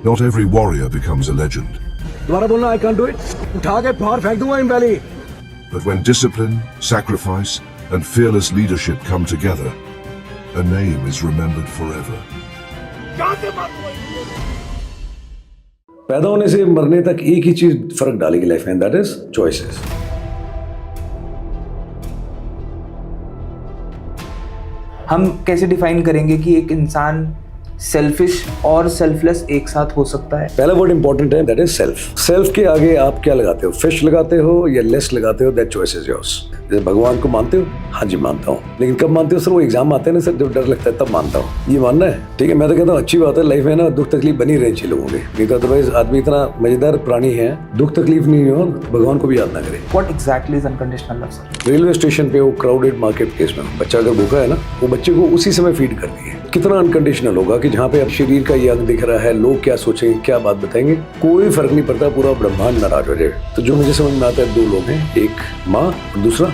Not every warrior becomes a legend. दोबारा बोलना, I can't do it. उठा के बाहर फेंक दूंगा इन valley. But when discipline, sacrifice, and fearless leadership come together, a name is remembered forever. पैदा होने से मरने तक एक ही चीज फर्क डालेगी लाइफ में, दैट इज चॉइसेस. हम कैसे डिफाइन करेंगे कि एक इंसान सेल्फिश और सेल्फलेस एक साथ हो सकता है? पहला वर्ड इंपॉर्टेंट है, दैट इज सेल्फ. सेल्फ के आगे आप क्या लगाते हो? फिश लगाते हो या लेस लगाते हो? That choice is yours. जैसे भगवान को मानते हो? हाँ जी मानता हूँ. लेकिन कब मानते हो? सर वो एग्जाम आते हैं ना सर, जब डर लगता है तब मानता हूँ. ये मानना है, ठीक है. मैं तो कहता हूँ अच्छी बात है, लाइफ में ना दुख तकलीफ बनी रहनी चाहिए लोगों की. नहीं तो अदरवाइज आदमी इतना मजेदार प्राणी है, दुख तकलीफ नहीं हो भगवान को भी याद ना करे. What exactly is unconditional love, sir? Railway station पे वो क्राउडेड मार्केट प्लेस में बच्चा अगर भूखा है ना, वो बच्चे को उसी समय फीड करती है. कितना अनकंडीशनल होगा कि जहाँ पे अब शरीर का ये अंग दिख रहा है, लोग क्या सोचेंगे, क्या बात बताएंगे, कोई फर्क नहीं पड़ता, पूरा ब्रह्मांड नाराज हो जाए. तो जो मुझे समझ में आता है, दो लोग हैं, एक माँ और दूसरा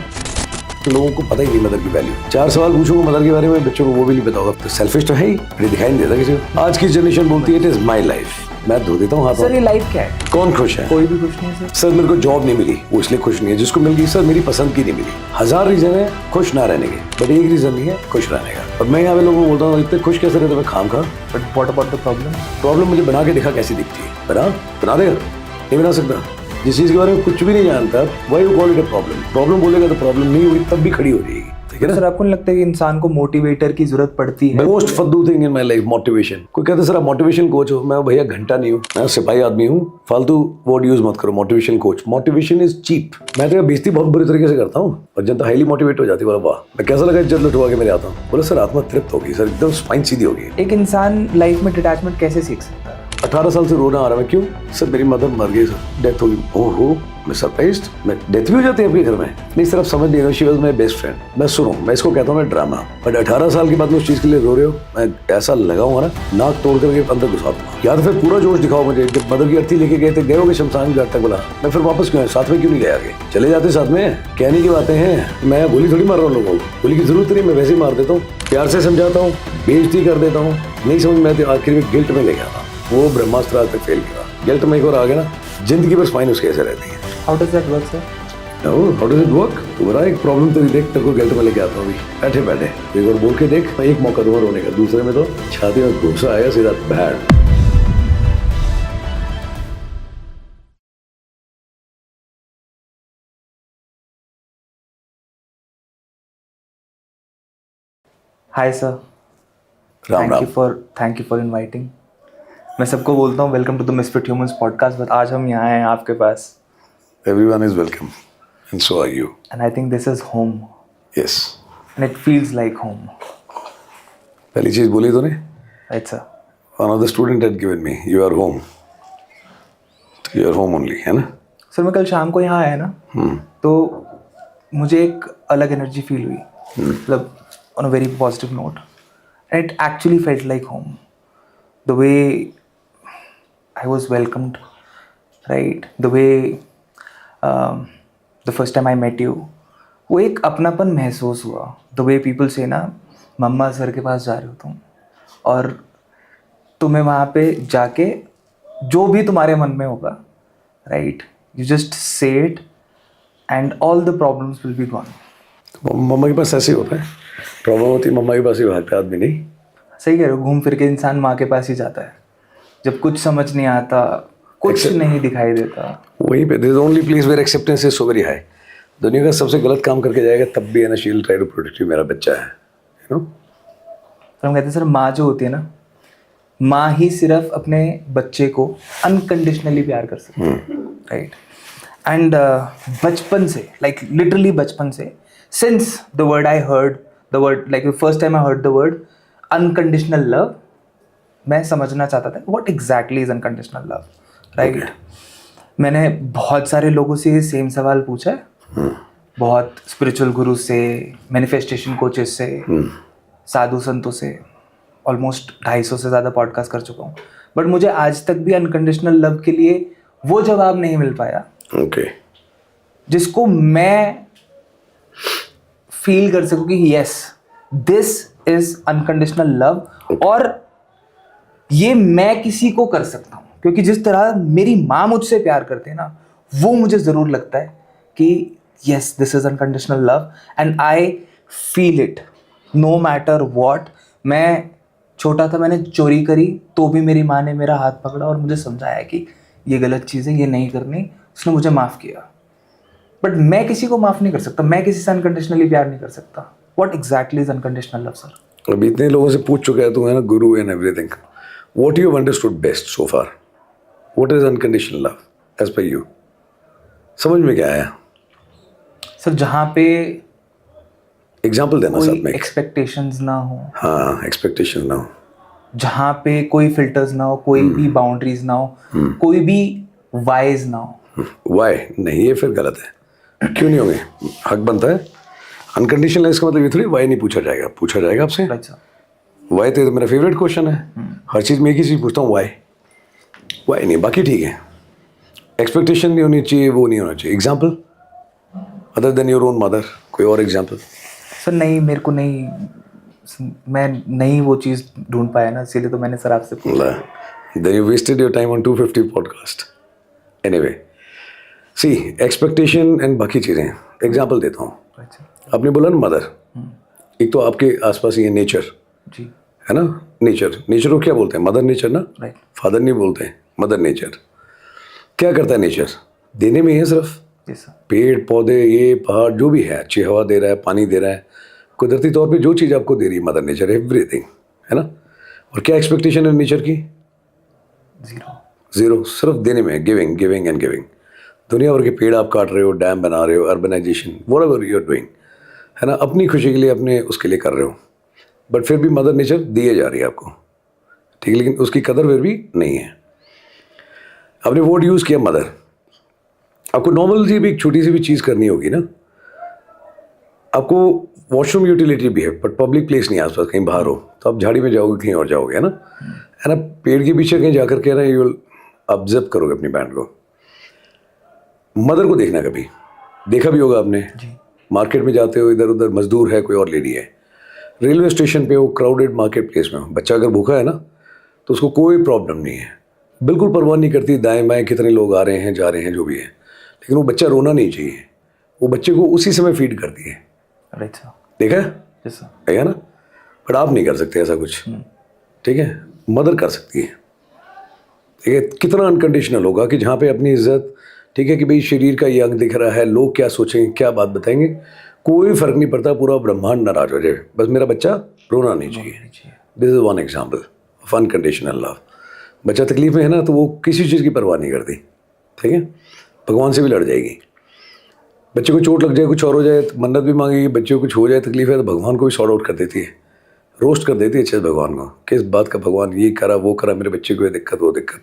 लोगों को पता ही नहीं मदर की वैल्यू. 4 सवाल पूछूंगा मदर के बारे में, बच्चों को वो भी नहीं बताओ. तो सेल्फिश तो है ही, ये दिखाई नहीं देता किसी को. आज की जनरेशन बोलती है इट इज माई लाइफ. मैं धो देता हूँ हाथ. सर ये लाइफ क्या है? कौन खुश है? कोई भी खुश नहीं है सर. मेरे को जॉब नहीं मिली, वो इसलिए खुश नहीं है. जिसको मिल गई सर मेरी पसंद की नहीं मिली. 1000 रीजन है खुश ना रहने के, बट एक रीजन नहीं है खुश रहने का. और मैं यहाँ पे लोगों को बोलता हूँ इतने खुश कैसे रहते? मैं खाम खा. But what about the problem? Problem मुझे बना के दिखा कैसी दिखती है. बना देगा? नहीं बना सकता. जिस चीज के बारे में कुछ भी नहीं जानता, वही वो call it a problem. Problem बोलेगा तो प्रॉब्लम नहीं होगी, तब भी खड़ी हो जाएगी. सर आपको नहीं लगता है कि इंसान को मोटिवेटर की जरूरत पड़ती है? मोस्ट फद्दू thing in my life, motivation. कोई कहता है सर आप मोटिवेशन कोच हो. मैं भैया घंटा नहीं हूँ, मैं सिपाही आदमी हूँ. फालतू वर्ड यूज मत करो. Motivation coach, motivation is cheap. मैं तो बेइज्जती बहुत बुरी तरीके से करता हूँ और जनता हाईली मोटिवेट हो जाती है. बोला वाह, मैं कैसा लगा इज्जत लुटवा के मेरे आता हूँ. बोला सर आत्मा तृप्त होगी सर, एकदम स्पाइन सीधी होगी. एक इंसान लाइफ में डिटैचमेंट कैसे सीख सकता है? 18 साल से रोना आ रहा है. क्यों सर? मेरी मदर मर गई सर, डेथ हो गई. ओहो, मैं सरप्राइज्ड. मैं डेथ भी हो जाती है आपके घर में? नहीं सर आप समझ नहीं रहे, she was my best friend. मैं सुनो, मैं इसको कहता हूँ मैं ड्रामा. बट 18 साल के बाद में उस चीज के लिए रो रहे हो, मैं ऐसा लगाऊंगा ना, नाक तोड़ करके अंदर घुसा दूंगा. या तो फिर पूरा जोश दिखाओ मुझे. जब मदर की अर्थी लेके गए थे, गए होगे शमशान घाट तक. बोला मैं फिर वापस क्यों है? साथ में क्यों नहीं गए आगे? चले जाते साथ में. कहने की बातें हैं. मैं गोली थोड़ी मार रहा हूँ लोगों को, गोली की जरूरत नहीं. मैं वैसे ही मार देता हूँ, प्यार से समझाता हूँ, बेइज्जती कर देता हूँ. नहीं समझ में आती, आखिर में गिल्ट में ले गया था. वो ब्रह्मास्त्र आज तक फेल किया. गिल्ट में एक और आ गया ना, जिंदगी पर स्पाइन उसके ऐसे रहती है. How does that work sir? How does it work? तुम्हारा एक प्रॉब्लम तो देख, तेरे को गिल्ट में लेके आता हूँ अभी. बैठे बैठे एक और बोल के देख. मैं एक मौका दूंगा रोने का, दूसरे में तो छाती में घुसा आएगा सीधा bad. Hi sir. Ram Ram. Thank you for inviting. मैं सबको बोलता हूँ welcome to the misfit humans podcast, but आज हम यहाँ हैं आपके पास. Everyone is welcome, and so are you. And I think this is home. Yes. And it feels like home. पहली चीज बोली तूने? Right sir. One of the student had given me, you are home. You are home only, है ना? Sir मैं कल शाम को यहाँ आया ना, तो मुझे एक अलग एनर्जी फील हुई. मतलब on a very positive note. And it actually felt like home. The way I was welcomed, right? The way the first time I met you, वो एक अपनापन महसूस हुआ. The way people say ना, मम्मा sir के पास जा रहे हो तुम, और तुम्हें वहाँ पे जाके जो भी तुम्हारे मन में होगा, right? You just say it and all the problems will be gone. मम्मा के पास ऐसे ही होता है. प्रॉब्लम होती है मम्मा के पास ही भागता आदमी. नहीं सही कह रहे हो. घूम फिर के इंसान माँ के पास ही जाता है जब कुछ समझ नहीं आता, कुछ नहीं दिखाई देता. वहीं पे there is only place where acceptance is so very high. दुनिया का सबसे गलत काम करके जाएगा तब भी है ना, she will try to protect you. मेरा बच्चा है, यू नो. तो हम कहते हैं सर माँ जो होती है ना, माँ ही सिर्फ अपने बच्चे को अनकंडीशनली प्यार कर सकती है, राइट? एंड बचपन से, लाइक लिटरली बचपन से, since the word I heard the word, like first time I heard the word unconditional love, मैं समझना चाहता था what exactly is unconditional love, right? मैंने बहुत सारे लोगों से ये सेम सवाल पूछा है. बहुत स्पिरिचुअल गुरु से, मैनिफेस्टेशन कोचेस से, साधु संतों से, ऑलमोस्ट 250 से ज़्यादा पॉडकास्ट कर चुका हूँ. बट मुझे आज तक भी अनकंडीशनल लव के लिए वो जवाब नहीं मिल पाया जिसको मैं फील कर सकूँ कि yes this is unconditional love. और ये मैं किसी को कर सकता हूँ, क्योंकि जिस तरह मेरी माँ मुझसे प्यार करते हैं ना, वो मुझे ज़रूर लगता है कि yes this is unconditional love and I feel it no matter what. मैं छोटा था, मैंने चोरी करी तो भी मेरी माँ ने मेरा हाथ पकड़ा और मुझे समझाया कि ये गलत चीज़ है, ये नहीं करनी। उसने मुझे माफ़ किया। बट मैं किसी को माफ़ नहीं कर सकता, मैं किसी से अनकंडीशनली प्यार नहीं कर सकता। What exactly is unconditional love sir? अभी इतने लोगों से पूछ चुका है तू, है ना, guru and everything, what you understood best so far? What is unconditional love as per you? समझ में क्या आया सर? जहाँ पे एग्जाम्पल देना साथ में। एक्सपेक्टेशंस ना हो। हाँ, एक्सपेक्टेशन ना हो। जहाँ पे कोई फिल्टर्स ना हो, कोई भी बाउंड्रीज ना हो, कोई भी वाइज ना हो। वाई नहीं, ये फिर गलत है। क्यों नहीं होंगे? हक बनता है। अनकंडीशनल इसका मतलब ये थोड़ी वाई नहीं पूछा जाएगा, पूछा जाएगा आपसे। अच्छा, वाई तो मेरा फेवरेट क्वेश्चन है। हर चीज़ में एक ही चीज़ पूछता हूँ, वाई। वाई नहीं, बाकी ठीक है। एक्सपेक्टेशन नहीं होनी चाहिए, वो नहीं होना चाहिए। Example other than your own mother, कोई और एग्जाम्पल? सर नहीं, मेरे को नहीं, मैं नहीं वो चीज़ ढूंढ पाया ना, इसीलिए तो मैंने सर आपसे पूछा। Then you wasted your time on 250 podcast. Anyway, see, expectation and बाकी चीज़ें। एग्जाम्पल देता हूँ। अच्छा आपने बोला ना मदर, एक तो आपके आसपास ये नेचर जी, है ना। नेचर को क्या बोलते हैं? मदर नेचर ना। राइट। फादर नहीं बोलते हैं, मदर नेचर। क्या करता है नेचर? देने में है सिर्फ। Yes sir. पेड़ पौधे, ये पहाड़, जो भी है, अच्छी हवा दे रहा है, पानी दे रहा है, कुदरती तौर पे जो चीज़ आपको दे रही है मदर नेचर, एवरीथिंग, है ना। और क्या एक्सपेक्टेशन है नेचर की? ज़ीरो। सिर्फ देने में, गिविंग गिविंग एंड गिविंग। दुनिया भर के पेड़ आप काट रहे हो, डैम बना रहे हो, urbanisation, whatever you are doing, है ना, अपनी खुशी के लिए, अपने उसके लिए कर रहे हो, बट फिर भी मदर नेचर दिए जा रही है आपको, ठीक है, लेकिन उसकी कदर फिर भी नहीं है। आपने वर्ड यूज़ किया मदर। आपको नॉर्मल सी भी एक छोटी सी भी चीज़ करनी होगी ना, आपको वॉशरूम यूटिलिटी भी है, बट पब्लिक प्लेस नहीं, आसपास कहीं बाहर हो, तो आप झाड़ी में जाओगे, कहीं और जाओगे, है ना, पेड़ के पीछे कहीं जाकर के ना यू विल ऑब्जर्व करोगे अपनी बैंड को। मदर को देखना, कभी देखा भी होगा आपने। मार्केट में जाते हो, इधर उधर मजदूर है, कोई और लेडी है, रेलवे स्टेशन पे हो, क्राउडेड मार्केट प्लेस में हो, बच्चा अगर भूखा है ना तो उसको कोई प्रॉब्लम नहीं है, बिल्कुल परवाह नहीं करती दाएं बाएं कितने लोग आ रहे हैं जा रहे हैं जो भी है, लेकिन वो बच्चा रोना नहीं चाहिए, वो बच्चे को उसी समय फीड करती है। Right sir. देखा है? Yes sir. है ना। बट आप नहीं कर सकते ऐसा कुछ, ठीक है, मदर कर सकती है। ठीक है, कितना अनकंडीशनल होगा कि जहाँ पे अपनी इज्जत, ठीक है, कि भाई शरीर का ये अंग दिख रहा है, लोग क्या सोचेंगे, क्या बात बताएंगे, कोई फर्क नहीं पड़ता, पूरा ब्रह्मांड नाराज हो जाए, बस मेरा बच्चा रोना नहीं चाहिए। This is one example of unconditional love. बच्चा तकलीफ में है ना तो वो किसी चीज़ की परवाह नहीं करती, ठीक है, भगवान से भी लड़ जाएगी। बच्चे को चोट लग जाए, कुछ और हो जाए, मन्नत भी मांगेगी, बच्चे को कुछ हो जाए तकलीफ है तो भगवान को भी सॉर्ट आउट कर देती है, रोस्ट कर देती है अच्छे से भगवान को, किस बात का भगवान ये करा वो करा, मेरे बच्चे को ये दिक्कत वो दिक्कत।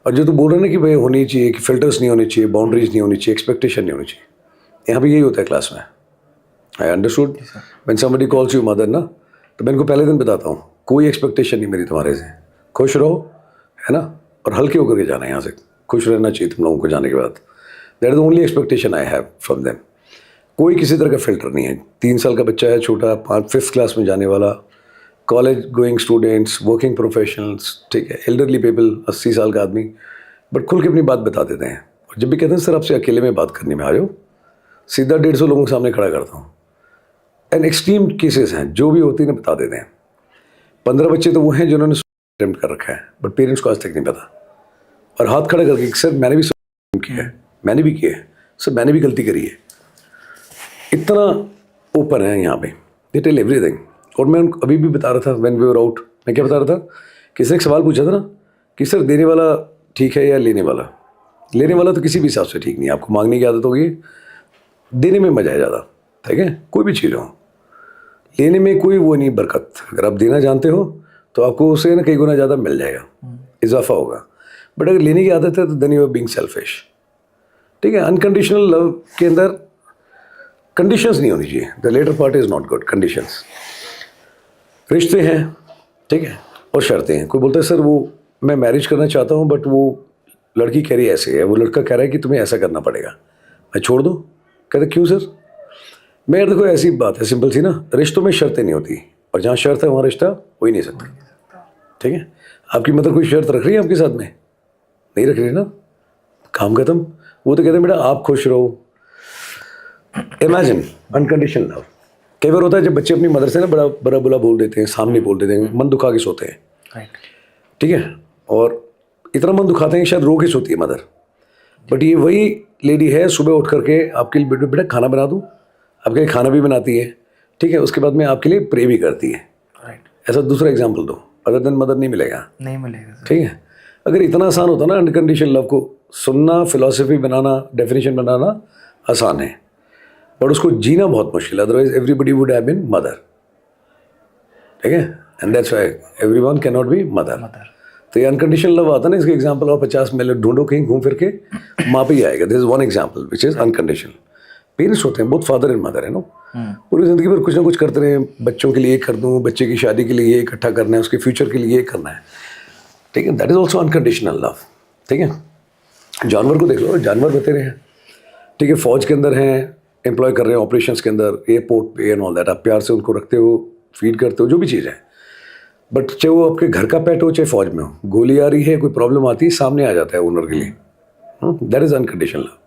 और जो तो बोल रहे हैं ना कि भाई होनी चाहिए, कि फिल्टर्स नहीं होने चाहिए, बाउंड्रीज नहीं होनी चाहिए, एक्सपेक्टेशन नहीं होनी चाहिए, यहाँ पे यही होता है क्लास में। I understood. When somebody calls you mother ना, तो मैं इनको पहले दिन बताता हूँ, कोई एक्सपेक्टेशन नहीं मेरी तुम्हारे से, खुश रहो, है ना, और हल्के होकर के जाना है यहाँ से, खुश रहना चाहिए तुम लोगों को जाने के बाद। That is the only expectation I have from them. कोई किसी तरह का फिल्टर नहीं है। 3 साल का बच्चा है छोटा, 5th क्लास में जाने वाला, college going students, working professionals, ठीक है, एल्डरली पीपल, 80 साल का आदमी, बट खुल के अपनी बात बता देते हैं। और जब भी कहते हैं सर आपसे अकेले में बात करने में आ जाओ, सीधा 150 लोगों के सामने खड़ा करता हूँ। एंड एक्सट्रीम केसेस हैं जो भी होती है ना, बता देते हैं। 15 बच्चे तो वो हैं जिन्होंने अटेम्प्ट कर रखा है, बट पेरेंट्स को आज तक नहीं पता, और हाथ खड़ा करके सर मैंने भी किया है, मैंने भी किया है, सर मैंने भी गलती करी है। इतना ओपन है यहाँ पे, दे टेल एवरीथिंग। और मैं उनको अभी भी बता रहा था, व्हेन वी वर आउट, मैं क्या बता रहा था, किसी ने एक सवाल पूछा था ना कि सर देने वाला ठीक है या लेने वाला। लेने वाला तो किसी भी हिसाब से ठीक नहीं है, आपको मांगने की आदत होगी, देने में मजा है ज़्यादा, ठीक है, कोई भी चीज़ हो। लेने में कोई वो नहीं बरकत, अगर आप देना जानते हो तो आपको उससे ना कई गुना ज़्यादा मिल जाएगा, इजाफा होगा। बट अगर लेने की आदत है तो then you are being selfish, ठीक है। अनकंडीशनल लव के अंदर कंडीशंस नहीं होनी चाहिए, the latter part is not good. Conditions, रिश्ते हैं, ठीक है, और शर्तें हैं। कोई बोलता है सर वो मैं मैरिज करना चाहता हूँ, बट वो लड़की कह रही है ऐसे है, वो लड़का कह रहा है कि तुम्हें ऐसा करना पड़ेगा, मैं छोड़ दूँ। कहते क्यों सर? मैं यार देखो ऐसी बात है, सिंपल सी ना, रिश्तों में शर्तें नहीं होती, और जहाँ शर्त है वहाँ रिश्ता हो ही नहीं सकता, ठीक है। आपकी मदर कोई शर्त रख रही है आपके साथ में? नहीं रख रही ना, काम खत्म। वो तो कहते हैं बेटा आप खुश रहो। Imagine unconditional love. कई बार होता है जब बच्चे अपनी मदर से ना बड़ा बड़ा बुला बोल देते हैं, सामने बोल देते हैं, मन दुखा के सोते हैं, राइट, ठीक है, और इतना मन दुखाते हैं शायद रो के सोती है मदर। बट ये वही लेडी है, सुबह उठ करके आपके लिए बेटा बेटा खाना बना दूँ, आपके लिए खाना भी बनाती है, ठीक है, उसके बाद में आपके लिए प्रे भी करती है। राइट। ऐसा दूसरा एग्जाम्पल दो, अदर देन मदर नहीं मिलेगा, नहीं मिलेगा सर। ठीक है। अगर इतना आसान होता ना अनकंडीशनल लव को सुनना, फिलॉसफी बनाना, डेफिनेशन बनाना आसान है, बट उसको जीना बहुत मुश्किल है। Otherwise everybody would have been mother, ठीक है, and that's why everyone can not be mother. तो ये अनकंडीशनल लव आता है ना, इसके एग्जाम्पल और 50 मिनट ढूंढो कहीं घूम फिर के माँ पे ही आएगा। This is one example which is unconditional. Parents होते हैं बहुत, फादर एंड मदर है नो, पूरी जिंदगी भर कुछ ना कुछ करते रहे, बच्चों के लिए कर दूँ, बच्चे की शादी के लिए ये इकट्ठा करना है, उसके फ्यूचर के लिए ये करना है, ठीक है, that is also unconditional love, ठीक है। जानवर को देख लो, जानवर बतेरे हैं, ठीक है, फौज के अंदर हैं, एम्प्लॉय कर रहे हैं ऑपरेशंस के अंदर, एयरपोर्ट पे एंड ऑल दैट, आप प्यार से उनको रखते हो, फीड करते हो, जो भी चीज़ है। बट चाहे वो आपके घर का पेट हो चाहे फौज में हो, गोली आ रही है, कोई प्रॉब्लम आती है, सामने आ जाता है ओनर के लिए, दैट इज अनकंडीशनल लव।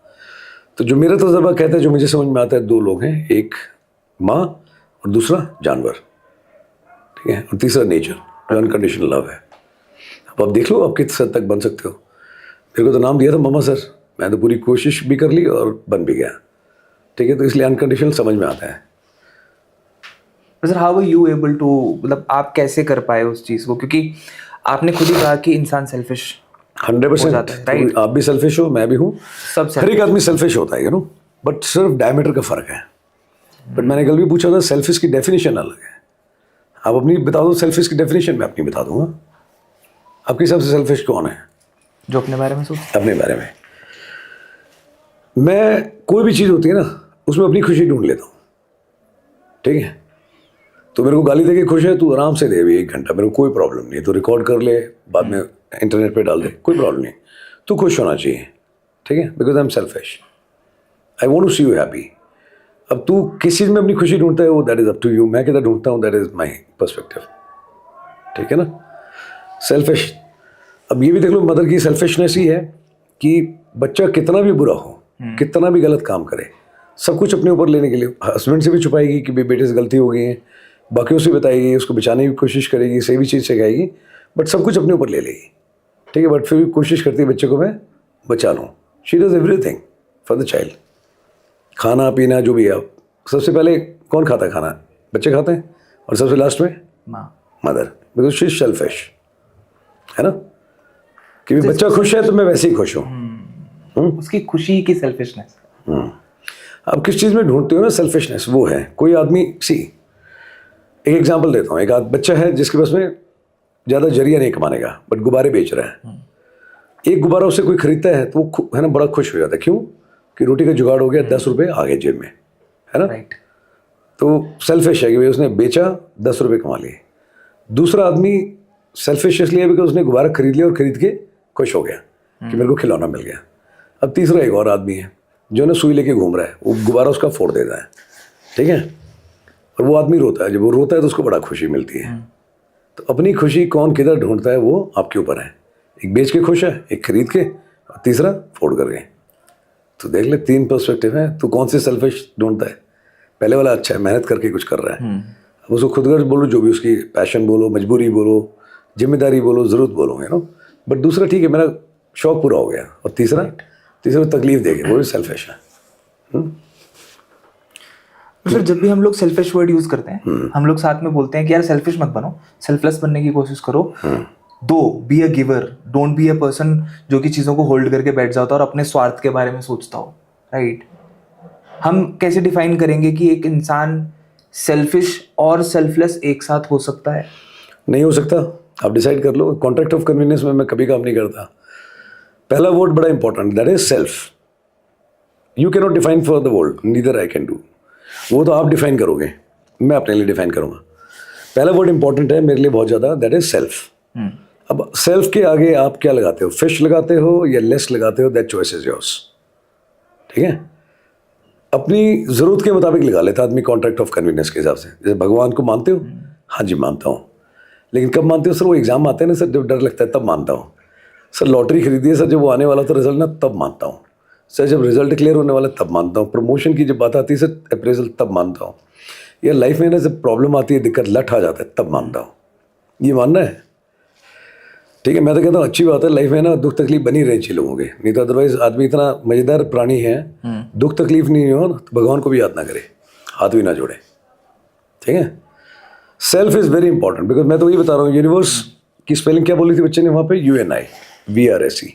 तो जो मेरा तजुर्बा कहता है, जो मुझे समझ में आता है, दो लोग हैं, एक माँ और दूसरा जानवर, ठीक है, और तीसरा नेचर, जो अनकंडीशनल लव है। अब आप देख लो आप किस हद तक बन सकते हो। मेरे को तो नाम दिया था ममा सर, मैं तो पूरी कोशिश भी कर ली और बन भी गया, ठीक है, तो इसलिए अनकंडीशनल समझ में आता है। Sir how are you able to, मतलब आप कैसे कर पाए उस चीज़ को, क्योंकि आपने खुद ही कहा कि इंसान सेल्फिश 100%, right? आप भी सेल्फिश हो, मैं भी हूँ, सब हर एक आदमी सेल्फिश होता है, यू नो, बट सिर्फ डायमीटर का फर्क है। बट मैंने कल भी पूछा था, सेल्फिश की डेफिनेशन अलग है। आप अपनी बता दो सेल्फिश की डेफिनेशन, मैं अपनी बता दूंगा। आपके हिसाब से सेल्फिश कौन है? जो अपने बारे में सोचते। अपने बारे में मैं, कोई भी चीज़ होती है ना, उसमें अपनी खुशी ढूंढ लेता हूँ, ठीक है। तो मेरे को गाली दे के खुश है, तू आराम से दे भी 1 घंटा, मेरे को कोई प्रॉब्लम नहीं, तो रिकॉर्ड कर ले, बाद में इंटरनेट पे डाल दे, कोई प्रॉब्लम नहीं, तू खुश होना चाहिए, ठीक है, because I am selfish, I want to see you happy. अब तू किस चीज़ में अपनी खुशी ढूंढता है, वो that is up to you. मैं किधर ढूंढता हूँ, दैट इज माई पर्सपेक्टिव, ठीक है ना, सेल्फिश। अब ये भी देख लो, मदर की सेल्फिशनेस ही है कि बच्चा कितना भी बुरा हो, कितना भी गलत काम करे, सब कुछ अपने ऊपर लेने के लिए हस्बैंड से भी छुपाएगी कि बेटे से गलती हो गई है, बाकियों से बताएगी, उसको बचाने की कोशिश करेगी, सही भी चीज़ सिखाएगी, बट सब कुछ अपने ऊपर ले लेगी, ठीक है, बट फिर भी कोशिश करती है बच्चे को मैं बचा लूँ। She does everything for the child. खाना पीना जो भी है, सबसे पहले कौन खाता है खाना? बच्चे खाते हैं, और सबसे लास्ट में माँ, mother, because she is selfish, है ना, कि बच्चा खुश है तो मैं वैसे ही खुश हूँ। उसकी खुशी की सेल्फिशनेस। अब किस चीज़ में ढूंढते हो ना सेल्फिशनेस, वो है। कोई आदमी एक एग्जांपल देता हूँ, एक बच्चा है जिसके पास में ज़्यादा जरिया नहीं कमाने का, बट गुब्बारे बेच रहा है। एक गुब्बारा उससे कोई खरीदता है तो वो है ना बड़ा खुश हो जाता है। क्यों? कि रोटी का जुगाड़ हो गया, 10 रुपये आ गए जेब में, है ना, राइट। तो सेल्फिश है कि भाई उसने बेचा, 10 रुपये कमा लिए। दूसरा आदमी सेल्फिश इसलिए है बिकॉज उसने गुब्बारा खरीद लिया और खरीद के खुश हो गया कि मेरे को खिलौना मिल गया। अब तीसरा एक और आदमी है जो ना सुई लेके घूम रहा है, वो गुब्बारा उसका फोड़ देता है, ठीक है, और वो आदमी रोता है। जब वो रोता है तो उसको बड़ा खुशी मिलती है। तो अपनी खुशी कौन किधर ढूंढता है वो आपके ऊपर है। एक बेच के खुश है, एक खरीद के, और तीसरा फोड़ करके। तो देख ले, 3 पर्सपेक्टिव है। तो कौन से सेल्फिश ढूंढता है? पहले वाला अच्छा है, मेहनत करके कुछ कर रहा है, अब उसको खुदगर्ज बोलो, जो भी उसकी पैशन बोलो, मजबूरी बोलो, जिम्मेदारी बोलो, ज़रूरत बोलो, है ना। बट दूसरा ठीक है, मेरा शौक पूरा हो गया, और तीसरा तकलीफ देगी, वो भी सेल्फिश है। तो सर जब भी हम लोग सेल्फिश वर्ड यूज करते हैं, हम लोग साथ में बोलते हैं कि यार सेल्फिश मत बनो, सेल्फलेस बनने की कोशिश करो। दो, be a giver, don't be a person जो कि चीज़ों को होल्ड करके बैठ जाता है और अपने स्वार्थ के बारे में सोचता हो, राइट। हम कैसे डिफाइन करेंगे कि एक इंसान सेल्फिश और सेल्फलेस एक साथ हो सकता है? नहीं हो सकता, आप डिसाइड कर लो। कॉन्ट्रैक्ट ऑफ कन्वीनियंस में मैं कभी काम नहीं करता। पहला वर्ड बड़ा important, that is self. You can not define for the world, neither I can do. वो तो आप डिफाइन करोगे, मैं अपने लिए डिफाइन करूँगा। पहला वर्ड इंपॉर्टेंट है मेरे लिए बहुत ज़्यादा, दैट इज सेल्फ। अब सेल्फ के आगे आप क्या लगाते हो? फिश लगाते हो या लेस लगाते हो, दैट चॉइस इज योर्स, ठीक है। अपनी ज़रूरत के मुताबिक लगा लेता आदमी कॉन्ट्रैक्ट ऑफ कन्वीनियंस के हिसाब से। जैसे भगवान को मानते हो? हाँ जी मानता हूँ। लेकिन कब मानते हो सर? वो एग्ज़ाम आते हैं ना सर, जब डर लगता है तब मानता हूँ। सर लॉटरी खरीदी है सर, जब वो आने वाला था रिजल्ट ना, तब मानता हूँ। सर जब रिजल्ट क्लियर होने वाला तब मानता हूँ। प्रमोशन की जब बात आती है सर, अप्रेजल, तब मानता हूँ। या लाइफ में ना जब प्रॉब्लम आती है, दिक्कत, लठ आ जाता है, तब मानता हूँ। ये मानना है, ठीक है? मैं तो कहता हूँ अच्छी बात है, लाइफ में ना दुख तकलीफ बनी रही चाहिए लोगों के, नहीं तो अदरवाइज आदमी इतना मज़ेदार प्राणी है, दुख तकलीफ नहीं हो तो भगवान को भी याद ना करे, हाथ भी ना जोड़े, ठीक है? Self is very important, because मैं तो वही बता रहा हूँ, यूनिवर्स की स्पेलिंग क्या बोली थी बच्चे ने वहाँ पे? UNIVERSE।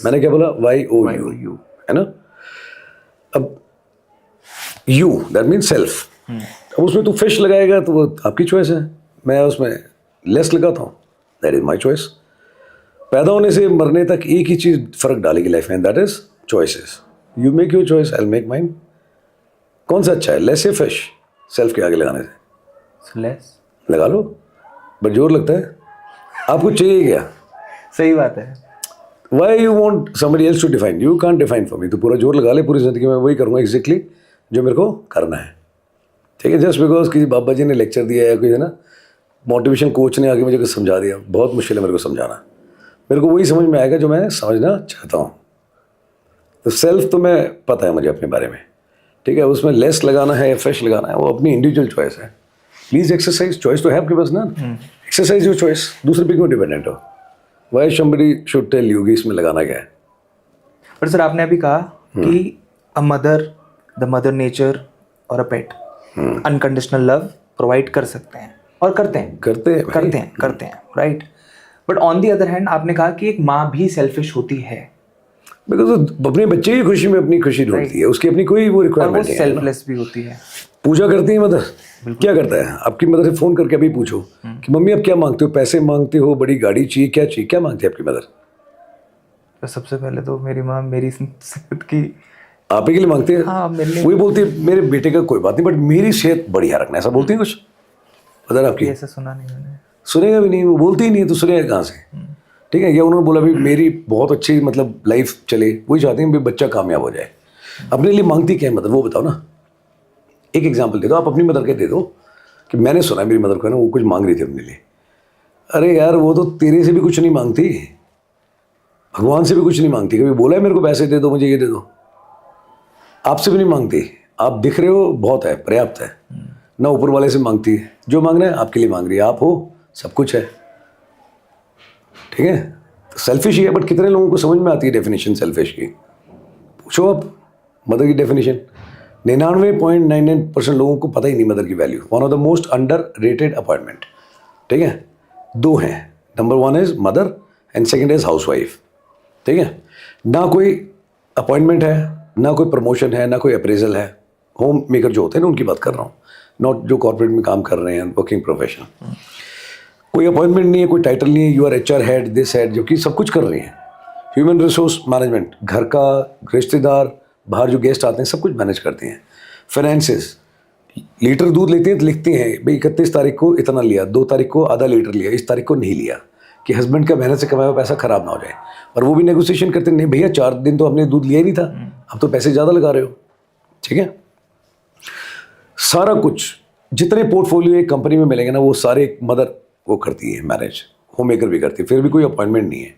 मैंने क्या बोला? YOU, है ना? अब यू दैट मीन सेल्फ। अब उसमें तू फिश लगाएगा तो वो आपकी चॉइस है, मैं उसमें लेस लगाता हूँ, दैट इज माई चॉइस। पैदा होने से मरने तक एक ही चीज़ फ़र्क डालेगी लाइफ में, that is choices. You make your choice, I will make mine. कौन सा अच्छा है, लेस या फिश? सेल्फ के आगे लगाने से लेस लगा लो, बट जोर लगता है। आपको चाहिए क्या? सही बात है। Why you want somebody else to define? You can't define for me। तो पूरा जोर लगा ले, पूरी ज़िंदगी में वही करूँगा एग्जैक्टली जो मेरे को करना है, ठीक है? जस्ट बिकॉज किसी बाबा जी ने लेक्चर दिया है, कोई है ना मोटिवेशन कोच ने आगे मुझे कुछ समझा दिया, बहुत मुश्किल है मेरे को समझाना। मेरे को वही समझ में आएगा जो मैं समझना चाहता हूँ। तो सेल्फ तो मैं पता है मुझे अपने बारे में, ठीक है? उसमें लेस लगाना है या फ्रेश लगाना है, वो अपनी इंडिविजुअल चॉइस है। प्लीज़ एक्सरसाइज, चॉइस तो है आपके पास ना, एक्सरसाइज योर चॉइस, दूसरे पे क्यों डिपेंडेंट हो? Why somebody should tell you कि इसमें लगाना क्या है? पर सर आपने अभी कहा कि a mother, the mother nature और अ पेट अनकंडीशनल लव प्रोवाइड कर सकते हैं और करते हैं, right? But on the other hand आपने कहा कि एक माँ भी सेल्फिश होती है, बिकॉज अपने बच्चे की खुशी में अपनी खुशी ढूंढती है, उसकी अपनी कोई वो और वो रिक्वायरमेंट है। सेल्फलेस भी होती है। पूजा करती है मदर, क्या करता है? आपकी मदर से फ़ोन करके अभी पूछो कि मम्मी आप क्या मांगते हो? पैसे मांगते हो, बड़ी गाड़ी चाहिए, क्या चाहिए, क्या मांगती है आपकी मदर? तो सबसे पहले तो मेरी माँ मेरी सेहत की, आप ही के लिए मांगते हैं? हाँ, मेरे लिए। वही बोलती है मेरे बेटे का कोई बात नहीं, बट मेरी सेहत बढ़िया रखना, ऐसा बोलती है कुछ? मदर आपकी ऐसा सुना नहीं मैंने। सुनेगा भी नहीं, वो बोलती ही नहीं है तो सुनेगा कहाँ से, ठीक है? या उन्होंने बोला भी मेरी बहुत अच्छी मतलब लाइफ चले, वही चाहती हैं भी बच्चा कामयाब हो जाए। अपने लिए मांगती क्या है मदर, वो बताओ ना। एक एग्जांपल दे दो, आप अपनी मदर के दे दो कि मैंने सुना है मेरी मदर को है ना, वो कुछ मांग रही थी अपने लिए। अरे यार वो तो तेरे से भी कुछ नहीं मांगती, भगवान से भी कुछ नहीं मांगती। कभी बोला है मेरे को पैसे दे दो, मुझे ये दे दो? आपसे भी नहीं मांगती। आप दिख रहे हो, बहुत है, पर्याप्त है ना। ऊपर वाले से मांगती है, जो मांगना है आपके लिए मांग रही है, आप हो, सब कुछ है, ठीक है? तो सेल्फिश ही है, बट कितने लोगों को समझ में आती है डेफिनेशन सेल्फिश की? पूछो आप मदर की डेफिनेशन। 99.99% लोगों को पता ही नहीं मदर की value. One of the most under rated appointment, ठीक है? दो हैं, number 1 is mother and second is house wife, ठीक है? ना कोई अपॉइंटमेंट है, ना कोई प्रमोशन है, ना कोई अप्रेजल है। होम मेकर जो होते हैं ना, उनकी बात कर रहा हूँ, नॉट जो कॉर्पोरेट में काम कर रहे हैं, वर्किंग प्रोफेशन। कोई अपॉइंटमेंट नहीं है, कोई टाइटल नहीं है, you are HR head, this head, जो कि सब कुछ कर रही हैं। ह्यूमन रिसोर्स मैनेजमेंट, घर का, रिश्तेदार, बाहर जो गेस्ट आते हैं, सब कुछ मैनेज करती हैं। फाइनेंसेस, लीटर दूध लेती हैं तो लिखती हैं भाई 31 तारीख को इतना लिया, 2 तारीख को आधा लीटर लिया, इस तारीख को नहीं लिया, कि हस्बैंड का मेहनत से कमाया हुआ पैसा खराब ना हो जाए। और वो भी नेगोशिएशन करते नहीं, भैया 4 दिन तो हमने दूध लिया ही नहीं था, अब तो पैसे ज़्यादा लगा रहे हो, ठीक है? सारा कुछ जितने पोर्टफोलियो एक कंपनी में मिलेंगे ना, वो सारे एक मदर वो करती है मैनेज, होम मेकर भी करती है। फिर भी कोई अपॉइंटमेंट नहीं है,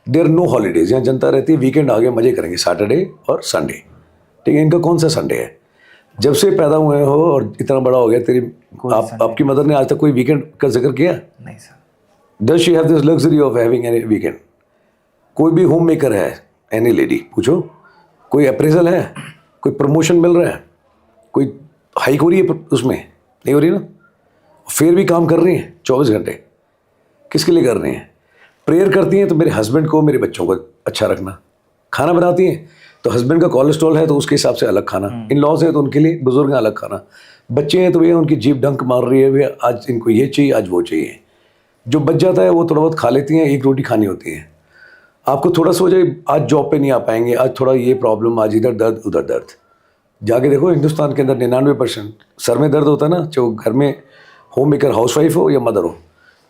देयर नो हॉलीडेज। यहाँ जनता रहती है वीकेंड आ गए मजे करेंगे, सैटरडे और संडे, ठीक है? इनका कौन सा संडे है? जब से पैदा हुए हो और इतना बड़ा हो गया, तेरी आपकी मदर ने आज तक कोई वीकेंड का जिक्र किया? नहीं sir. Does she have this luxury of having any weekend? कोई भी होम मेकर है, एनी लेडी पूछो, कोई अप्रेजल है, कोई प्रमोशन मिल रहा है, कोई हाइक हो रही है उसमें? नहीं हो रही ना। फिर भी काम कर रही हैं 24 घंटे, किसके लिए कर रही हैं? प्रेयर करती हैं तो मेरे हस्बैंड को, मेरे बच्चों को अच्छा रखना। खाना बनाती हैं तो हस्बैंड का कोलेस्ट्रॉल है तो उसके हिसाब से अलग खाना, इन लॉज है तो उनके लिए, बुजुर्ग हैं अलग खाना, बच्चे हैं तो भैया उनकी जीभ डंक मार रही है, भैया आज इनको ये चाहिए, आज वो चाहिए। जो बच जाता है वो थोड़ा बहुत खा लेती हैं, एक रोटी खानी होती है। आपको थोड़ा सा हो जाए, आज जॉब पे नहीं आ पाएंगे, आज थोड़ा ये प्रॉब्लम, आज इधर दर्द उधर दर्द। जाके देखो हिंदुस्तान के अंदर 99% सर में दर्द होता है ना, चाहे घर में होम मेकर हाउस वाइफ हो या मदर हो,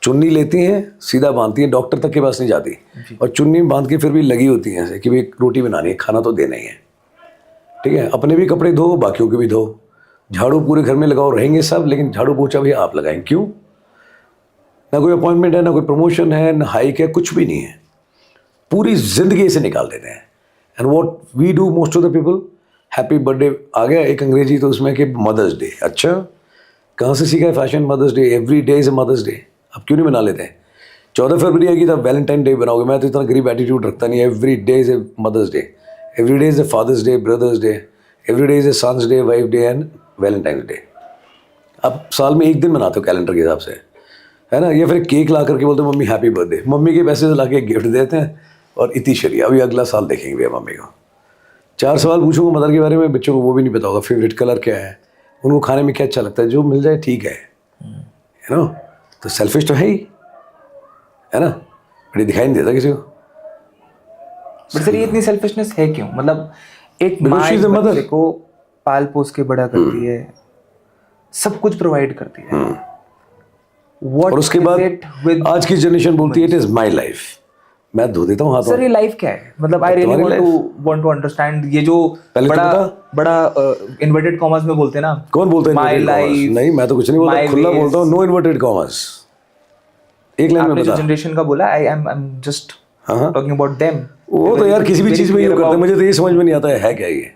चुन्नी लेती हैं, सीधा बांधती हैं, डॉक्टर तक के पास नहीं जाती, और चुन्नी बांध के फिर भी लगी होती हैं ऐसे कि भाई रोटी बनानी है, खाना तो देना ही है, ठीक है? अपने भी कपड़े धो, बाकियों के भी धो, झाड़ू पूरे घर में लगाओ, रहेंगे सब, लेकिन झाड़ू पोछा भी आप लगाएं। क्यों? ना कोई अपॉइंटमेंट है, ना कोई प्रमोशन है, ना हाइक है, कुछ भी नहीं है। पूरी जिंदगी से निकाल देते हैं। And what we do most of the people, happy birthday आ गया एक अंग्रेजी तो उसमें कि मदर्स डे। अच्छा, कहाँ से सीखा है fashion? Mother's day, every day is a mother's day. आप क्यों नहीं मना लेते हैं? 14 फरवरी आएगी तो वैलेंटाइन डे बनाओगे। मैं तो इतना गरीब एटीट्यूड रखता नहीं है। Every day is a mother's day, every day is a father's day, brother's day, every day is a son's day, wife day and Valentine's day. आप साल में एक दिन मनाते हो कैलेंडर के हिसाब से, है ना? या फिर केक ला करके बोलते हो मम्मी हैप्पी बर्थडे, मम्मी के पैसे से ला के गिफ्ट देते हैं और इतनी शरिया। अभी अगला साल देखेंगे भैया मम्मी को। 4 सवाल पूछूंगा मदर के बारे में, बच्चों को वो भी नहीं पता होगा। फेवरेट कलर क्या है, उनको खाने में क्या अच्छा लगता है, जो मिल जाए ठीक है, यू नो। तो सेल्फिश तो है ही, है ना? बड़ी दिखाई नहीं देता किसी को। बट सर ये इतनी सेल्फिशनेस है क्यों? मतलब एक Because माँ she is एक a mother. बच्चे को पाल पोस के बड़ा करती है, सब कुछ प्रोवाइड करती है। What और उसके is बाद it with- आज की जनरेशन बोलती है इट इज़ माई लाइफ। मैं धो देता हूँ हाथों। सर ये लाइफ क्या है? मतलब I really want to understand. ये जो पहले तो बड़ा इन्वर्टेड कॉमर्स में बोलते हैं ना, कौन बोलता है माय inverted commas? लाइफ? नहीं, मैं तो कुछ नहीं बोलता, खुला बोलता हूँ, नो इन्वर्टेड कॉमर्स। एक लाइन में आपने जो बता। जनरेशन का बोला, आई एम जस्ट हाँ। Talking about them. वो तो यार किसी भी चीज़ में यूँ करते हैं, मुझे तो ये समझ में नहीं आता है क्या ये।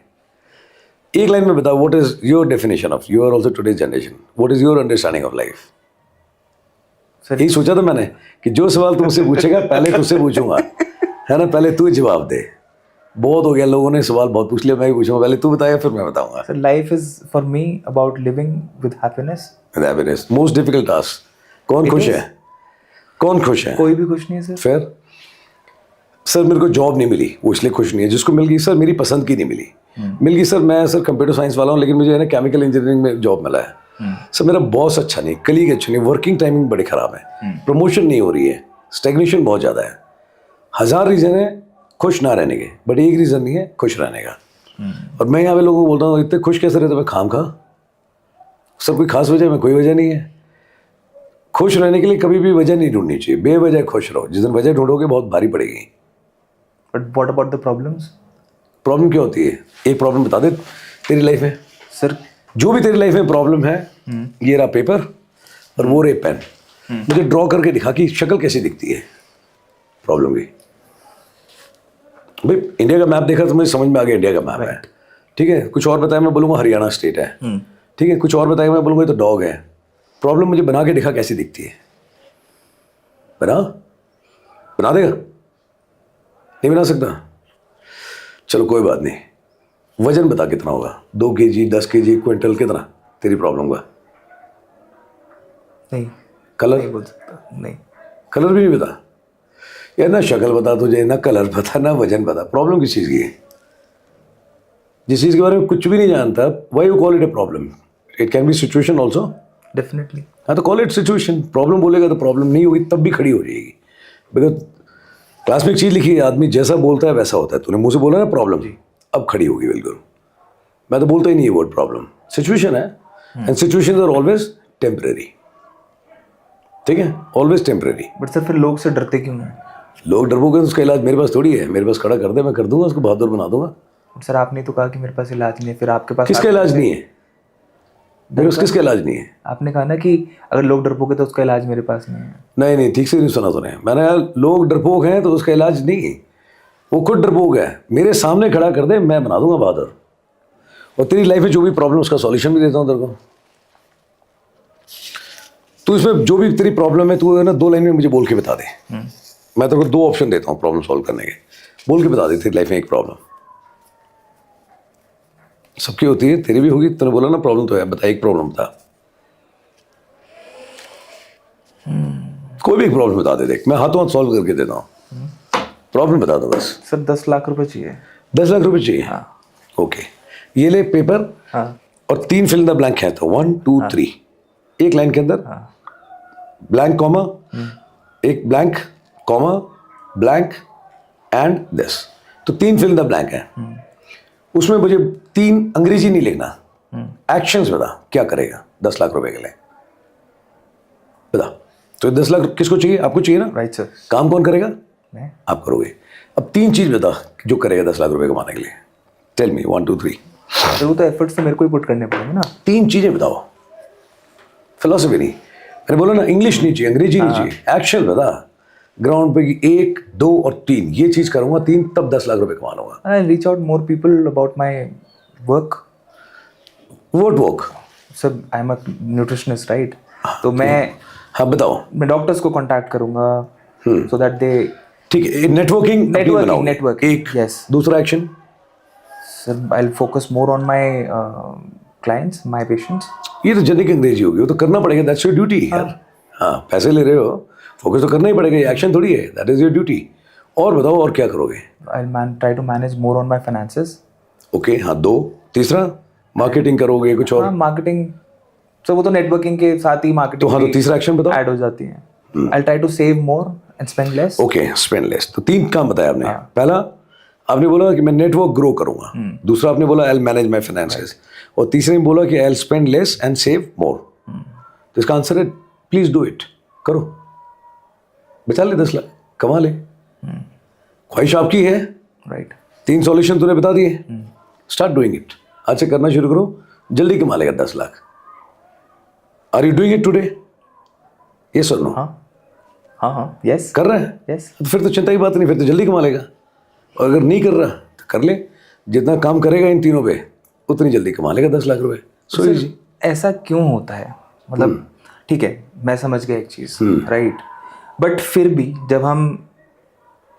एक लाइन में बताओ, what is your definition of, you are also today's generation, what is your understanding of life? Sir यही सोचा था मैंने कि जो सवाल तुमसे पूछेगा पहले तुझसे पूछूंगा, है ना? पहले तू जवाब दे। बहुत हो गया, लोगों ने सवाल बहुत पूछ लिया, मैं भी पूछूंगा। पहले तू बताया फिर मैं बताऊंगा। Sir life is for me about living with happiness. Happiness most difficult task. कौन खुश है? कौन खुश है? कोई भी खुश नहीं है सर। फिर सर मेरे को जॉब नहीं मिली, वो इसलिए खुश नहीं है। जिसको मिल गई सर मेरी पसंद की नहीं मिली, मिल गई सर, मैं सर कंप्यूटर साइंस वाला हूँ लेकिन मुझे है ना केमिकल इंजीनियरिंग में जॉब मिला है। सर मेरा बॉस अच्छा नहीं, कलीग अच्छा नहीं, वर्किंग टाइमिंग बड़ी ख़राब है, प्रमोशन नहीं हो रही है, स्टेगनेशन बहुत ज़्यादा है। 1000 रीज़न है खुश ना रहने के, बट एक रीज़न नहीं है खुश रहने का। और मैं यहाँ पे लोगों को बोलता हूँ इतने खुश कैसे रहते? मैं खाम खा सर, कोई खास वजह में कोई वजह नहीं है। खुश रहने के लिए कभी भी वजह नहीं ढूंढनी चाहिए, बेवजह खुश रहो। जिस दिन वजह ढूंढोगे बहुत भारी पड़ेगी। But what about the problems? Problem क्या होती है? एक प्रॉब्लम बता दे तेरी लाइफ में। सर जो भी तेरी लाइफ में प्रॉब्लम है, ये रहा पेपर और वो रहे पेन, मुझे ड्रॉ करके दिखा कि शक्ल कैसी दिखती है प्रॉब्लम की। भाई इंडिया का मैप देखा तो मुझे समझ में आ गया इंडिया का मैप है, ठीक है। कुछ और बताया मैं बोलूँगा हरियाणा स्टेट है, ठीक है। कुछ और बताया मैं बोलूँगा तो डॉग है। प्रॉब्लम मुझे बना के दिखा कैसी दिखती है। बना देगा? नहीं बना सकता? चलो कोई बात नहीं। वजन बता कितना होगा? 2 kg, 10 kg, क्विंटल, कितना तेरी प्रॉब्लम का? नहीं कलर नहीं बोल सकता। नहीं कलर भी नहीं पता यार, ना शक्ल बता तुझे, ना कलर पता, ना वजन पता। प्रॉब्लम किस चीज़ की है? जिस चीज़ के बारे में कुछ भी नहीं जानता, why you call it a problem? It can be situation also. Definitely. हाँ तो कॉल इट सिचुएशन। प्रॉब्लम बोलेगा तो प्रॉब्लम नहीं होगी, तब भी खड़ी हो जाएगी। बिकॉज क्लास में एक चीज़ लिखी है, आदमी जैसा बोलता है वैसा होता है। तूने मुँह से बोला ना प्रॉब्लम, अब खड़ी होगी बिल्कुल। मैं तो बोलता ही नहीं है वर्ड प्रॉब्लम, सिचुएशन है। And situations are always temporary, ठीक है, ऑलवेज टेम्परेरी। बट सर फिर लोग से डरते क्यों हैं? लोग डरपोगे तो उसका इलाज मेरे पास थोड़ी है। मेरे पास खड़ा कर दे, मैं कर दूंगा, उसको बहादुर बना दूंगा। सर आपने तो कहा कि मेरे पास इलाज नहीं है, फिर आपके पास किसका इलाज नहीं है? मेरे पास किसका इलाज नहीं है? आपने कहा ना कि अगर लोग डरपोगे तो उसका इलाज मेरे पास नहीं है। नहीं, ठीक से नहीं सुना तूने। मैंने यार लोग डरपोक हैं तो उसका इलाज नहीं है, वो खुद डरपोक है। मेरे सामने खड़ा कर दे, मैं बना दूंगा बहादुर। और तेरी लाइफ में जो भी प्रॉब्लम, उसका सॉल्यूशन भी देता हूँ तेरे को। तू इसमें जो भी तेरी प्रॉब्लम है, तू है ना 2 लाइन में मुझे बोल के बता दे। मैं तेरे को 2 ऑप्शन देता हूँ प्रॉब्लम सॉल्व करने के। बोल के बता दे तेरी लाइफ में एक प्रॉब्लम। सबकी होती है, तेरी भी होगी। तूने बोला ना प्रॉब्लम तो है, बता एक प्रॉब्लम बता। कोई भी एक प्रॉब्लम बता दे, देख मैं हाथों हाथ सॉल्व करके देता हूँ। प्रॉब्लम बता दो बस। सर 10 लाख रुपए चाहिए। 10 लाख रुपए चाहिए? हाँ। ओके, ये ले पेपर। हाँ। और 3 फिल इन द ब्लैंक है, तो 1 2 3। एक लाइन के अंदर ब्लैंक कॉमा, एक blank comma, blank and this. तो 3 फिल इन द ब्लैंक है। उसमें मुझे 3 अंग्रेजी नहीं लिखना, एक्शंस बता क्या करेगा 10 लाख रुपए के लिए, बता। तो 10 लाख किसको चाहिए? आपको चाहिए ना? Right sir. काम कौन करेगा? मैं। आप करोगे। अब 3 चीज बता जो करेगा 10 लाख रुपए कमाने के लिए। Tell me 1 2 3। तो वो तो एफर्ट्स तो मेरे को ही पुट करने पड़ेंगे ना। 3 चीजें बताओ, फिलोसफी नहीं। अरे बोलो ना, इंग्लिश नहीं चाहिए, अंग्रेजी नहीं चाहिए, एक्शन बता। ग्राउंड पे कि 1, 2 और 3 ये चीज करूंगा, 3 तब 10 लाख रुपए कमा लूंगा। I reach out more people about my work. What work? Sir I am a nutritionist right, तो मैं बताओ। मैं डॉक्टर्स को कांटेक्ट करूंगा सो दैट दे। ठीक है, नेटवर्किंग नेटवर्क एक। यस। दूसरा action? Sir I will focus more on my clients, my patients. ये तो जनरिक अंग्रेजी होगी, वो तो करना पड़ेगा, दैट्स योर ड्यूटी यार। हाँ, पैसे ले रहे हो, फोकस तो करना ही पड़ेगा, ये एक्शन थोड़ी है, दैट इज योर ड्यूटी। और बताओ, और क्या करोगे? I will try to manage more on my finances. Okay, हाँ 2। तीसरा? मार्केटिंग करोगे कुछ और? हाँ मार्केटिंग, सर वो तो नेटवर्किंग के साथ ही मार्केटिंग तो हाँ, तो तीसरा एक्शन बताओ। ऐड हो जाती है। I try to save more and spend less. Okay, spend less. तो 3 काम बताया आपने। पहला आपने बोला कि मैं नेटवर्क ग्रो करूंगा, दूसरा आपने बोला आई मैनेज माय फाइनेंसेस, और तीसरे में बोला कि I spend less and save मोर। तो इसका आंसर है प्लीज डू इट, करो, बचा ले 10 लाख, कमा ले। ख्वाहिश आपकी है, राइट। 3 सॉल्यूशन तूने बता दिए, स्टार्ट डूइंग इट। आज से करना शुरू करो, जल्दी कमा लेगा 10 lakh. Are you doing it today? Yes or no? हाँ यस। कर रहा है? यस। तो फिर तो चिंता की बात नहीं, फिर तो जल्दी कमा लेगा। और अगर नहीं कर रहा तो कर ले, जितना काम करेगा इन तीनों पे उतनी जल्दी कमा लेगा 10 लाख रुपए। So easy. ऐसा क्यों होता है? मतलब ठीक है, मैं समझ गया एक चीज, राइट, बट फिर भी जब हम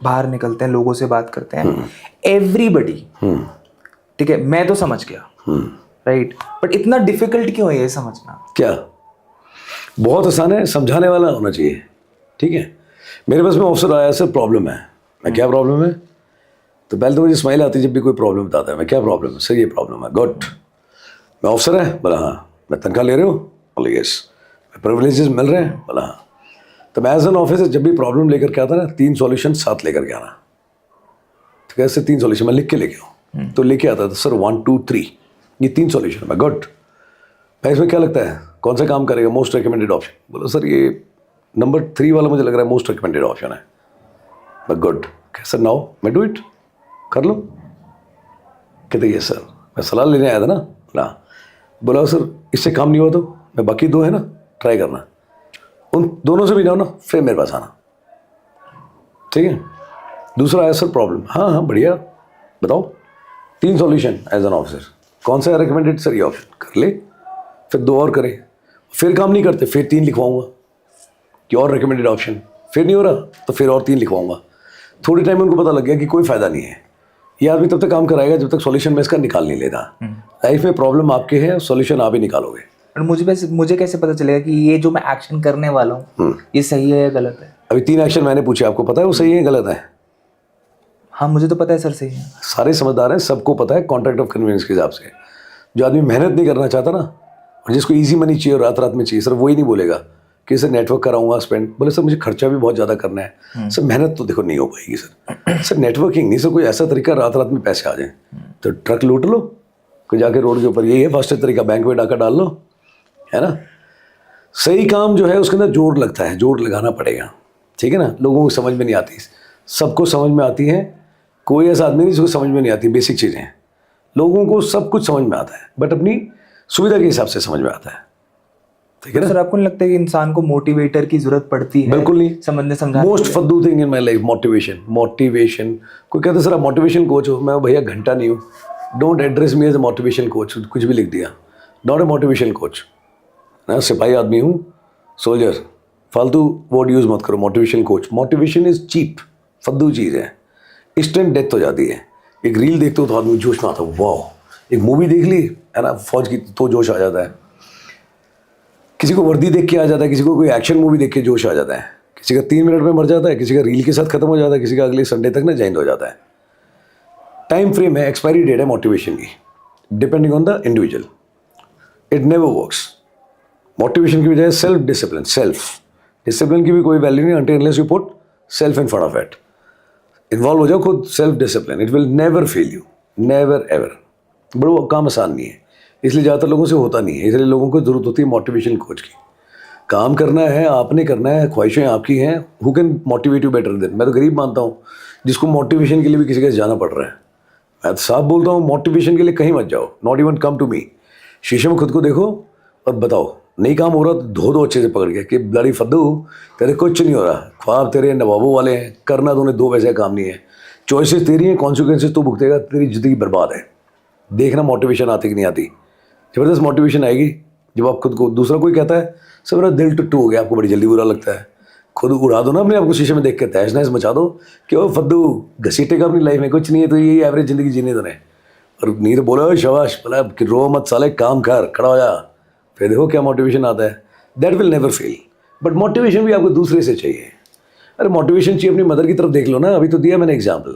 बाहर निकलते हैं, लोगों से बात करते हैं, एवरीबडी, ठीक है, मैं तो समझ गया, राइट, बट इतना डिफिकल्ट क्यों है ये समझना? क्या बहुत आसान है, समझाने वाला होना चाहिए। ठीक है, मेरे पास में ऑफिसर आया, सर प्रॉब्लम है। मैं क्या प्रॉब्लम है? तो पहले तो मुझे स्माइल आती है जब भी कोई प्रॉब्लम बताता है। मैं क्या प्रॉब्लम है? सर ये प्रॉब्लम है। गुड, मैं ऑफिसर है? बोला हाँ। मैं तनख्वाह ले रहे हो? बोले यस। प्रिविलेजेस मिल रहे हैं? बोला हाँ। तो मैं एज एन ऑफिसर जब भी प्रॉब्लम लेकर के आता ना, 3 सॉल्यूशन साथ लेकर के आना। तो कैसे 3 सॉल्यूशन मैं लिख के लेके आऊँ? तो लेके आता था सर 1, 2, 3 ये 3 सॉल्यूशन। मैं गुड, भाई इसमें क्या लगता है कौन सा काम करेगा? Most recommended option. बोला सर ये नंबर 3 वाला मुझे लग रहा है मोस्ट रिकमेंडेड ऑप्शन है। मैं गुड, सर नाउ मैं डू इट, कर लो। कहते ये सर मैं सलाह लेने आया था ना। ना, बोला सर इससे काम नहीं हुआ तो मैं बाकी 2 है ना, ट्राई करना, उन दोनों से भी ना हो ना, फिर मेरे पास आना। ठीक है। दूसरा आया सर प्रॉब्लम। हाँ हाँ बढ़िया, बताओ 3 सॉल्यूशन एज एन ऑफिसर, कौन सा है रिकमेंडेड? सर ये ऑप्शन, कर ले। फिर 2 और करे, फिर काम नहीं करते, फिर 3 लिखवाऊंगा कि और रिकमेंडेड ऑप्शन, फिर नहीं हो रहा तो फिर और 3 लिखवाऊंगा। थोड़ी टाइम में उनको पता लग गया कि कोई फायदा नहीं है, ये आदमी तब तक काम कराएगा जब तक सॉल्यूशन में इसका निकाल नहीं लेता। लाइफ में प्रॉब्लम आपके है, सॉल्यूशन आप ही निकालोगे। और मुझे कैसे पता चलेगा कि ये जो मैं एक्शन करने वाला हूँ ये सही है या गलत है? अभी 3 एक्शन मैंने पूछे, आपको पता है वो सही है गलत है? हाँ मुझे तो पता है सर सही है। सारे समझदार हैं, सबको पता है कॉन्ट्रैक्ट ऑफ कन्वीनियंस के हिसाब से। जो आदमी मेहनत नहीं करना चाहता ना, और जिसको ईजी मनी चाहिए और रात रात में चाहिए, सर वही नहीं बोलेगा कि सर नेटवर्क कराऊंगा स्पेंड। बोले सर मुझे खर्चा भी बहुत ज़्यादा करना है। सर मेहनत तो देखो नहीं हो पाएगी सर। सर नेटवर्किंग नहीं, सर कोई ऐसा तरीका रात रात में पैसे आ जाए तो ट्रक लूट लो, कोई जाके रोड के ऊपर, यही है फास्टेस्ट तरीका, बैंक में डाका डाल लो, है ना। सही काम जो है उसके अंदर जोर लगता है, जोर लगाना पड़ेगा। ठीक है ना। लोगों को समझ में नहीं आती, सबको समझ में आती है। कोई ऐसा आदमी नहीं जिसको समझ में नहीं आती बेसिक चीज़ें। लोगों को सब कुछ समझ में आता है, बट अपनी सुविधा के हिसाब से समझ में आता है। ठीक है ना। सर आपको नहीं लगता है कि इंसान को मोटिवेटर की जरूरत पड़ती है? बिल्कुल नहीं। समझने मोस्ट फद्दू thing in my life motivation. Motivation, कोई कहता है सर आप मोटिवेशन कोच हो, मैं भैया घंटा नहीं हूँ। Don't address me as a motivation coach, कुछ भी लिख दिया, नॉट ए मोटिवेशन कोच। मैं सिपाही आदमी हूँ, सोल्जर, फालतू वर्ड यूज़ मत करो। Motivation coach, motivation is cheap, फद्दू चीज़ है, इंस्टेंट डेथ हो जाती है। एक रील देखते हो तो आदमी जोश में आता है, वाह। एक मूवी देख ली है ना फौज की तो जोश आ जाता है, किसी को वर्दी देख के आ जाता है, किसी को कोई एक्शन मूवी देख के जोश आ जाता है, किसी का 3 मिनट में मर जाता है, किसी का रील के साथ खत्म हो जाता है, किसी का अगले संडे तक ना जॉइन हो जाता है। टाइम फ्रेम है, एक्सपायरी डेट है मोटिवेशन की, depending on the individual. It never works. Motivation की बजाय सेल्फ डिसिप्लिन, सेल्फ डिसिप्लिन की भी कोई वैल्यू नहीं until unless you put self in front of it. Involve हो जाओ खुद, self discipline, it will never fail you, never ever. बड़ा वो काम आसान नहीं है, इसलिए ज़्यादातर लोगों से होता नहीं है। इसलिए लोगों को ज़रूरत होती है मोटिवेशन कोच की। काम करना है, आपने करना है, ख्वाहिशें आपकी हैं। Who can motivate you better than? मैं तो गरीब मानता हूँ जिसको मोटिवेशन के लिए भी किसी के जाना पड़ रहा है। मैं तो साफ बोलता हूँ, मोटिवेशन के लिए कहीं मत जाओ, not even come to me. शीशे में खुद को देखो और बताओ नहीं काम हो रहा तो धो दो अच्छे से पकड़ के कि ब्लडी फद्दू तेरे कुछ नहीं हो रहा, ख्वाब तेरे नवाबों वाले हैं, करना तूने 2 पैसे काम नहीं है, चॉइसेस तेरी हैं, कॉन्सिक्वेंसेस तू भुगतेगा, तेरी ज़िंदगी बर्बाद है। देखना मोटिवेशन आती कि नहीं आती। ज़बरदस्त मोटिवेशन आएगी जब आप खुद को, दूसरा कोई कहता है सब मेरा दिल टुट्टू हो गया, आपको बड़ी जल्दी बुरा लगता है, खुद उड़ा दो ना अपने आपको शीशे में देख के, तहस नहस मचा दो कि ओ फद्दू घसीटेगा अपनी लाइफ में, कुछ नहीं है तो यही एवरेज ज़िंदगी जीने देने। और नहीं तो बोलो शबाश बोला कि रो मत साले, काम कर, खड़ा हो जा, फिर देखो क्या मोटिवेशन आता है। That will never fail. But motivation भी आपको दूसरे से चाहिए। अरे मोटिवेशन चाहिए अपनी मदर की तरफ देख लो ना, अभी तो दिया मैंने एग्जाम्पल,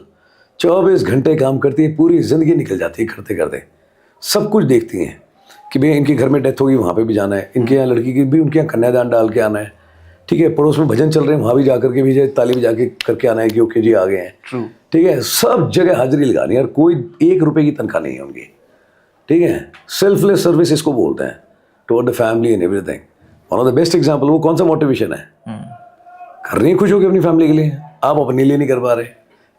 24 घंटे काम करती है, पूरी ज़िंदगी निकल जाती है करते करते, सब कुछ देखती हैं कि भैया इनके घर में डेथ होगी वहाँ पे भी जाना है, इनके यहाँ लड़की की भी उनके यहाँ कन्यादान डाल के आना है, ठीक है, पड़ोस में भजन चल रहे हैं वहाँ भी जा करके भी ताली बजा के करके आना है कि ओके जी आ गए हैं, ठीक है, सब जगह हाजिरी लगानी है और कोई 1 रुपये की तनख्वाह नहीं है उनकी, ठीक है। सेल्फलेस सर्विस इसको बोलते हैं, toward the family and everything. One of the best example. वो कौन सा मोटिवेशन है? कर रही है खुश होकर अपनी फैमिली के लिए, आप अपने लिए नहीं कर पा रहे।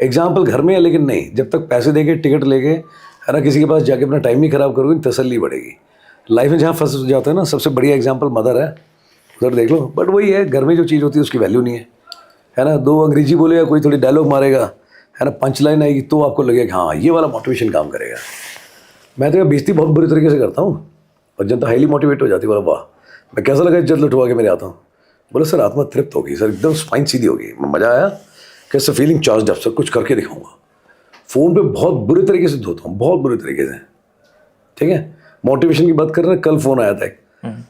एग्जाम्पल घर में है लेकिन नहीं, जब तक पैसे देके टिकट लेके है ना किसी के पास जाके अपना टाइम नहीं खराब करोगे, तसल्ली बढ़ेगी। लाइफ में जहाँ फंस जाते हैं ना, सबसे बढ़िया एग्जाम्पल मदर है, उधर देख लो। बट वही है, घर में जो चीज़ होती है उसकी वैल्यू नहीं है ना। 2 अंग्रेजी बोलेगा, कोई थोड़ी डायलॉग मारेगा, है ना, पंच लाइन आएगी तो आपको लगेगा हाँ ये वाला मोटिवेशन काम करेगा। मैं तो बेइज्जती बहुत बुरी तरीके से करता हूँ और जनता हाईली मोटिवेट हो जाती है, बोला वाह मैं कैसा लगा इज्जत लुटवा के मेरे आता हूँ। बोला सर आत्मा तृप्त होगी सर, एकदम स्पाइन सीधी होगी, मज़ा आया, कैसे फीलिंग चार्ज अप सर, कुछ करके दिखाऊंगा। फ़ोन पे बहुत बुरे तरीके से धोता हूँ, बहुत बुरे तरीके से, ठीक है। मोटिवेशन की बात कर रहे हैं, कल फ़ोन आया था एक,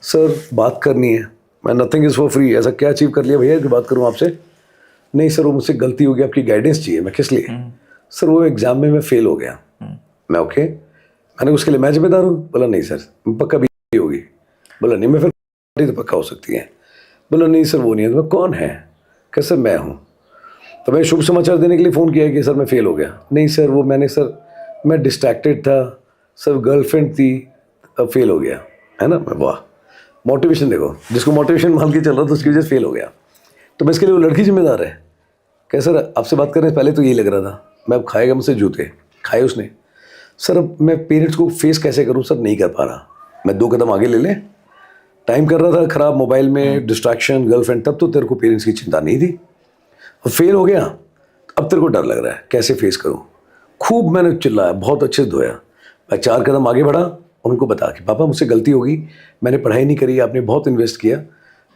सर बात करनी है, मैं नथिंग इज़ फॉर फ्री, ऐसा क्या अचीव कर लिया भैया कि बात करूँ आपसे? नहीं सर वो मुझसे गलती हो गई, आपकी गाइडेंस चाहिए। मैं किस लिए? सर वो एग्ज़ाम में मैं फ़ेल हो गया। मैं ओके, मैंने उसके लिए मैं जिम्मेदार हूँ? बोला नहीं सर पक्का भी होगी। बोला नहीं मैं फिर तो पक्का हो सकती है। बोला नहीं सर वो नहीं है। तो मैं कौन है? क्या सर मैं हूँ। तो मैं शुभ समाचार देने के लिए फ़ोन किया कि सर मैं फ़ेल हो गया। नहीं सर वो मैंने सर मैं डिस्ट्रैक्टेड था सर, गर्लफ्रेंड थी अब फ़ेल हो गया, है ना। मैं वाह मोटिवेशन देखो, जिसको मोटिवेशन मान के चल रहा था उसकी वजह से फ़ेल हो गया। तो मैं इसके लिए वो लड़की जिम्मेदार है? क्या सर आपसे बात करने से पहले तो यही लग रहा था, मैं अब खाएगा मुझसे जूते खाए उसने। सर अब मैं पेरेंट्स को फेस कैसे करूँ सर, नहीं कर पा रहा। मैं 2 कदम आगे ले लें, टाइम कर रहा था ख़राब, मोबाइल में डिस्ट्रैक्शन, गर्लफ्रेंड, तब तो तेरे को पेरेंट्स की चिंता नहीं थी। और फेल हो गया, अब तेरे को डर लग रहा है कैसे फेस करूँ। खूब मैंने चिल्लाया, बहुत अच्छे से धोया। मैं 4 कदम आगे बढ़ा, उनको बता कि पापा मुझसे गलती होगी, मैंने पढ़ाई नहीं करी, आपने बहुत इन्वेस्ट किया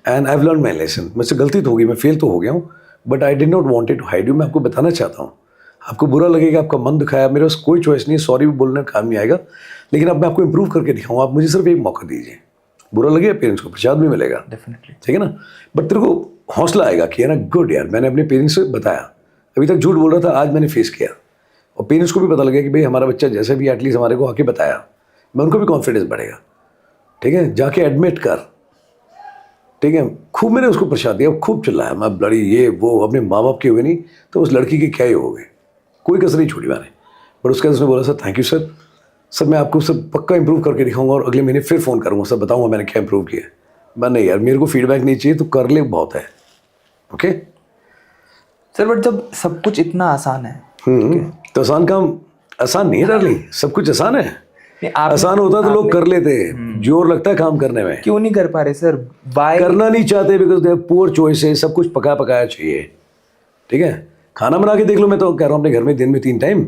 and I have learn my lesson. मुझसे गलती तो होगी, मैं फेल तो हो गया हूँ, but I did not wanted to hide you. मैं आपको बताना चाहता हूँ, आपको बुरा लगेगा, आपका मन दुखाया, मेरे पास कोई चॉइस नहीं, सॉरी भी बोलने का काम नहीं आएगा, लेकिन अब मैं आपको इंप्रूव करके दिखाऊंगा, आप मुझे सिर्फ एक मौका दीजिए। बुरा लगेगा पेरेंट्स को, प्रसाद भी मिलेगा डेफिनेटली, ठीक है ना, बट तेरे को हौसला आएगा कि है ना गुड यार मैंने अपने पेरेंट्स से बताया, अभी तक झूठ बोल रहा था, आज मैंने फेस किया। और पेरेंट्स को भी पता लगा कि भाई हमारा बच्चा जैसे भी एटलीस्ट हमारे को आके बताया, मैं उनको भी कॉन्फिडेंस बढ़ेगा, ठीक है। जाके एडमिट कर, ठीक है। खूब मैंने उसको प्रसाद दिया, खूब चिल्लाया, मैं ब्लडी ये वो, अपने माँ बाप के हुए नहीं तो उस लड़की के क्या ही हो गए, कोई कसर नहीं छोड़ी मैंने। बट उसके बाद उसने बोला sir thank you sir, sir मैं आपको सब पक्का इंप्रूव करके दिखाऊंगा और अगले महीने फिर फ़ोन करूँगा, सर बताऊँगा मैंने क्या इंप्रूव किया। मैं नहीं यार मेरे को फीडबैक नहीं चाहिए, तो कर ले बहुत है, ओके सर। बट जब सब कुछ इतना आसान है, तो आसान काम आसान नहीं है डार्लिंग, सब कुछ आसान है। आसान होता तो लोग कर लेते, जोर लगता है काम करने में। क्यों नहीं कर पा रहे सर? वाई करना नहीं चाहते? बिकॉज दे पुअर चॉइसेस, सब कुछ पकाया पकाया चाहिए, ठीक है। खाना बना के देख लो, मैं तो कह रहा हूँ अपने घर में दिन में 3 टाइम,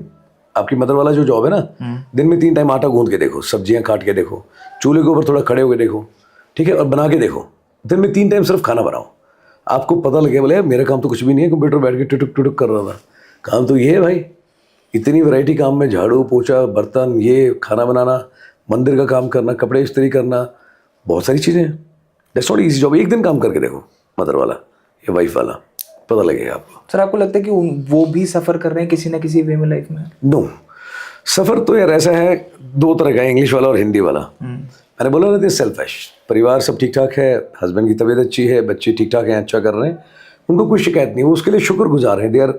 आपकी मदर वाला जो जॉब है ना, दिन में 3 टाइम आटा गूंद के देखो, सब्जियां काट के देखो, चूल्हे के ऊपर थोड़ा खड़े होकर देखो, ठीक है, और बना के देखो, दिन में 3 टाइम सिर्फ खाना बनाओ, आपको पता लगे बोले मेरा काम तो कुछ भी नहीं है, कंप्यूटर बैठ के टुटुक टुटुक कर रहा था, काम तो ये है भाई, इतनी वैरायटी काम में, झाड़ू पोछा बर्तन, ये खाना बनाना, मंदिर का काम करना, कपड़े इस्त्री करना, बहुत सारी चीज़ें हैं। That's not easy job. एक दिन काम करके देखो मदर वाला या वाइफ वाला, पता लगेगा आपको। सर आपको लगता है कि वो भी सफ़र कर रहे हैं किसी ना किसी वे में लाइफ में? नो, सफ़र तो यार ऐसा है 2 तरह का है, इंग्लिश वाला और हिंदी वाला। मैंने बोला ना सेल्फिश, परिवार सब ठीक ठाक है, हस्बैंड की तबीयत अच्छी है, बच्चे ठीक ठाक हैं, अच्छा कर रहे हैं, उनको कोई शिकायत नहीं, वो उसके लिए शुक्रगुजार हैं, they are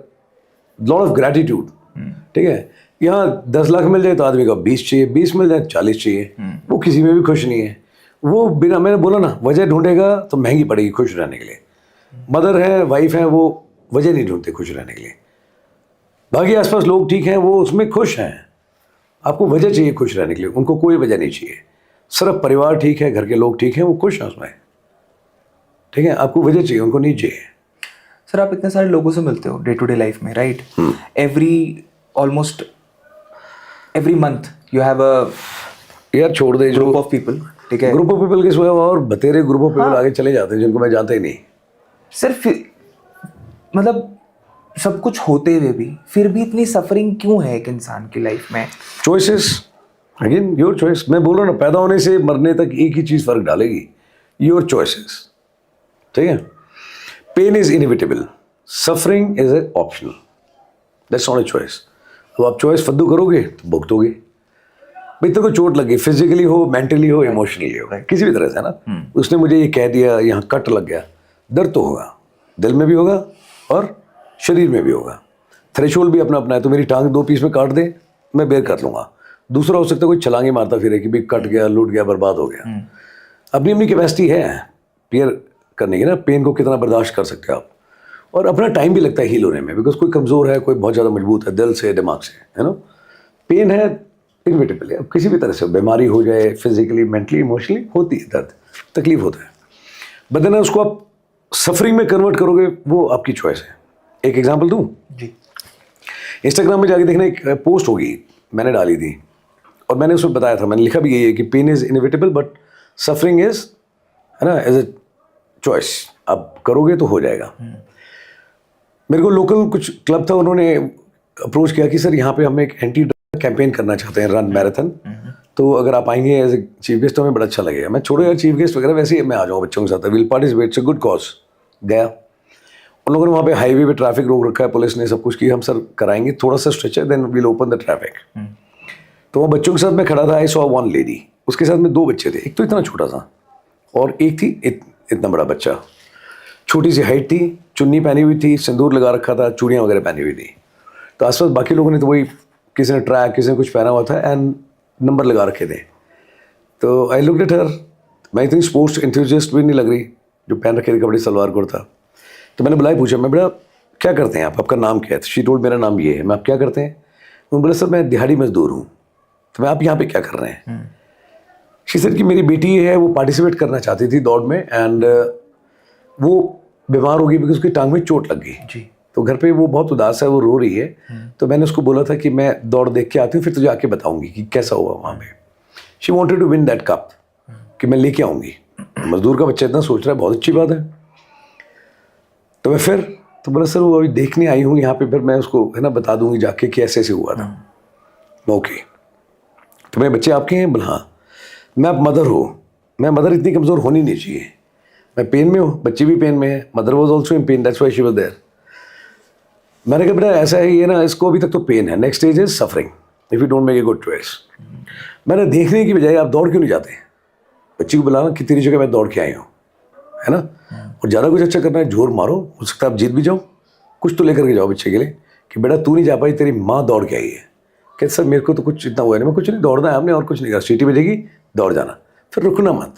lot of gratitude, ठीक है। यहाँ 10 लाख मिल जाए तो आदमी को 20 चाहिए, 20 मिल जाए 40 चाहिए, वो किसी में भी खुश नहीं है। वो बिना, मैंने बोला ना, वजह ढूंढेगा तो महंगी पड़ेगी खुश रहने के लिए। मदर है, वाइफ है, वो वजह नहीं ढूंढते खुश रहने के लिए। बाकी आसपास लोग ठीक हैं, वो उसमें खुश हैं, आपको वजह चाहिए खुश रहने के लिए, उनको कोई वजह नहीं चाहिए। सिर्फ परिवार ठीक है, घर के लोग ठीक हैं, वो खुश हैं उसमें, ठीक है। आपको वजह चाहिए, उनको नहीं चाहिए। सर आप इतने सारे लोगों से मिलते हो डे टू डे लाइफ में, right? Almost every month you have a यार छोड़ दे, ग्रुप ऑफ पीपल, ठीक है? ग्रुप ऑफ पीपल के सिवा और बतेरे ग्रुप ऑफ पीपल आगे चले जाते हैं जिनको मैं जानता ही नहीं। सिर्फ मतलब सब कुछ होते हुए भी फिर भी इतनी सफरिंग क्यों है एक इंसान की लाइफ में? Choices, again your choice. मैं बोल रहा हूँ ना, पैदा होने से मरने तक एक ही चीज़ फर्क डालेगी, योर चॉइसेस, ठीक है। Pain is inevitable, suffering is a optional, that's not a choice. अब आप चॉइस फद्दू करोगे तो भुगतोगे। भाई तेरे को चोट लगी, फिजिकली हो, मेंटली हो, इमोशनली हो, किसी भी तरह से, है ना। उसने मुझे ये कह दिया, यहाँ कट लग गया, दर्द तो होगा, दिल में भी होगा और शरीर में भी होगा। थ्रेशोल्ड भी अपना अपना है। तो मेरी टांग 2 पीस में काट दे, मैं बेर कर लूँगा। दूसरा हो सकता है कोई छलांगे मारता फिरे कि भाई कट गया, लूट गया, बर्बाद हो गया। अपनी अपनी कैपेसिटी है क्लियर करने की ना, पेन को कितना बर्दाश्त कर सकते हो आप। और अपना टाइम भी लगता है हील होने में, बिकॉज कोई कमज़ोर है, कोई बहुत ज़्यादा मजबूत है, दिल से, दिमाग से, है ना। पेन है इनविटेबल है, अब किसी भी तरह से बीमारी हो जाए, फिजिकली, मेंटली, इमोशनली होती है, दर्द, तकलीफ होता है। बट देन उसको आप सफरिंग में कन्वर्ट करोगे, वो आपकी चॉइस है। एक एग्जांपल दूं जी। इंस्टाग्राम में जाके देखना, एक पोस्ट होगी मैंने डाली थी और मैंने उसमें बताया था, मैंने लिखा भी यही है कि pain is inevitable but suffering is, है ना, एज ए चॉइस। आप करोगे तो हो जाएगा। मेरे को लोकल कुछ क्लब था, उन्होंने अप्रोच किया कि सर यहाँ पे हम एक एंटी ड्रग कैंपेन करना चाहते हैं, रन मैराथन, तो अगर आप आएंगे एज ए चीफ गेस्ट तो हमें बड़ा अच्छा लगेगा। मैं छोड़ो यार चीफ गेस्ट वगैरह, वैसे ही मैं आ जाऊँगा बच्चों के साथ, will participate, it's a good cause. गया, उन लोगों ने वहाँ पे हाईवे पे ट्रैफिक रोक रखा है, पुलिस ने सब कुछ किया, हम सर कराएंगे, थोड़ा सा स्ट्रेच है, then will open the traffic. तो वहाँ बच्चों के साथ मैं खड़ा था, आई सॉ वन लेडी, उसके साथ में 2 बच्चे थे, एक तो इतना छोटा सा और एक थी इतना बड़ा बच्चा, छोटी सी हाइट थी, चुन्नी पहनी हुई थी, सिंदूर लगा रखा था, चूड़ियाँ वगैरह पहनी हुई थी। तो आसपास बाकी लोगों ने तो वही, किसी ने ट्रैक, किसी ने कुछ पहना हुआ था एंड नंबर लगा रखे थे। तो आई लुक्ड एट हर, मैं इतनी स्पोर्ट्स एंथुसियास्ट भी नहीं लग रही, जो पहन रखे थे कपड़े, सलवार कुर्ता। तो मैंने बुलाया, पूछा, मैं बेटा क्या करते हैं आप, आपका नाम क्या है? शी टोल्ड मेरा नाम ये है। मैं आप क्या करते हैं? उन्होंने बोला सर मैं दिहाड़ी मजदूर हूँ। तो मैं आप यहाँ पे क्या कर रहे हैं? शी सेड कि मेरी बेटी है, वो पार्टिसिपेट करना चाहती थी दौड़ में एंड वो बीमार हो गई बिकॉज उसकी टांग में चोट लग गई जी। तो घर पे वो बहुत उदास है, वो रो रही है। तो मैंने उसको बोला था कि मैं दौड़ देख के आती हूँ, फिर तुझे आके बताऊंगी कि कैसा हुआ वहाँ पे। She wanted to win that cup, कि मैं लेके आऊँगी। मजदूर का बच्चा इतना सोच रहा है, बहुत अच्छी बात है। तो मैं फिर तो बोला सर वो अभी देखने आई हूँ यहाँ पे, फिर मैं उसको है ना बता दूंगी जाके कि ऐसे ऐसे हुआ था। ओके, तो मेरे बच्चे आपके हैं? बोला हाँ। मैं आप मदर हो, मैं मदर इतनी कमज़ोर होनी नहीं चाहिए, मैं पेन में हूँ, बच्ची भी पेन में है, mother was also in pain, that's why she was there. मैंने कहा बेटा ऐसा है ये ना, इसको अभी तक तो पेन है, next stage is suffering if you don't make a good choice. मैंने देखने की बजाय आप दौड़ क्यों नहीं जाते? बच्ची को बुलाना कि तेरी जगह मैं दौड़ के आई हूँ, है ना, और ज़्यादा कुछ अच्छा करना है, जोर मारो, हो सकता है आप जीत भी जाओ, कुछ तो लेकर के जाओ बच्चे के लिए कि बेटा तू नहीं जा पाई, तेरी माँ दौड़ के आई है। कहते सर मेरे को तो कुछ इतना हुआ नहीं, मैं कुछ नहीं, दौड़ना है आपने और कुछ नहीं करा, सीटी बजेगी दौड़ जाना, फिर रुकना मत,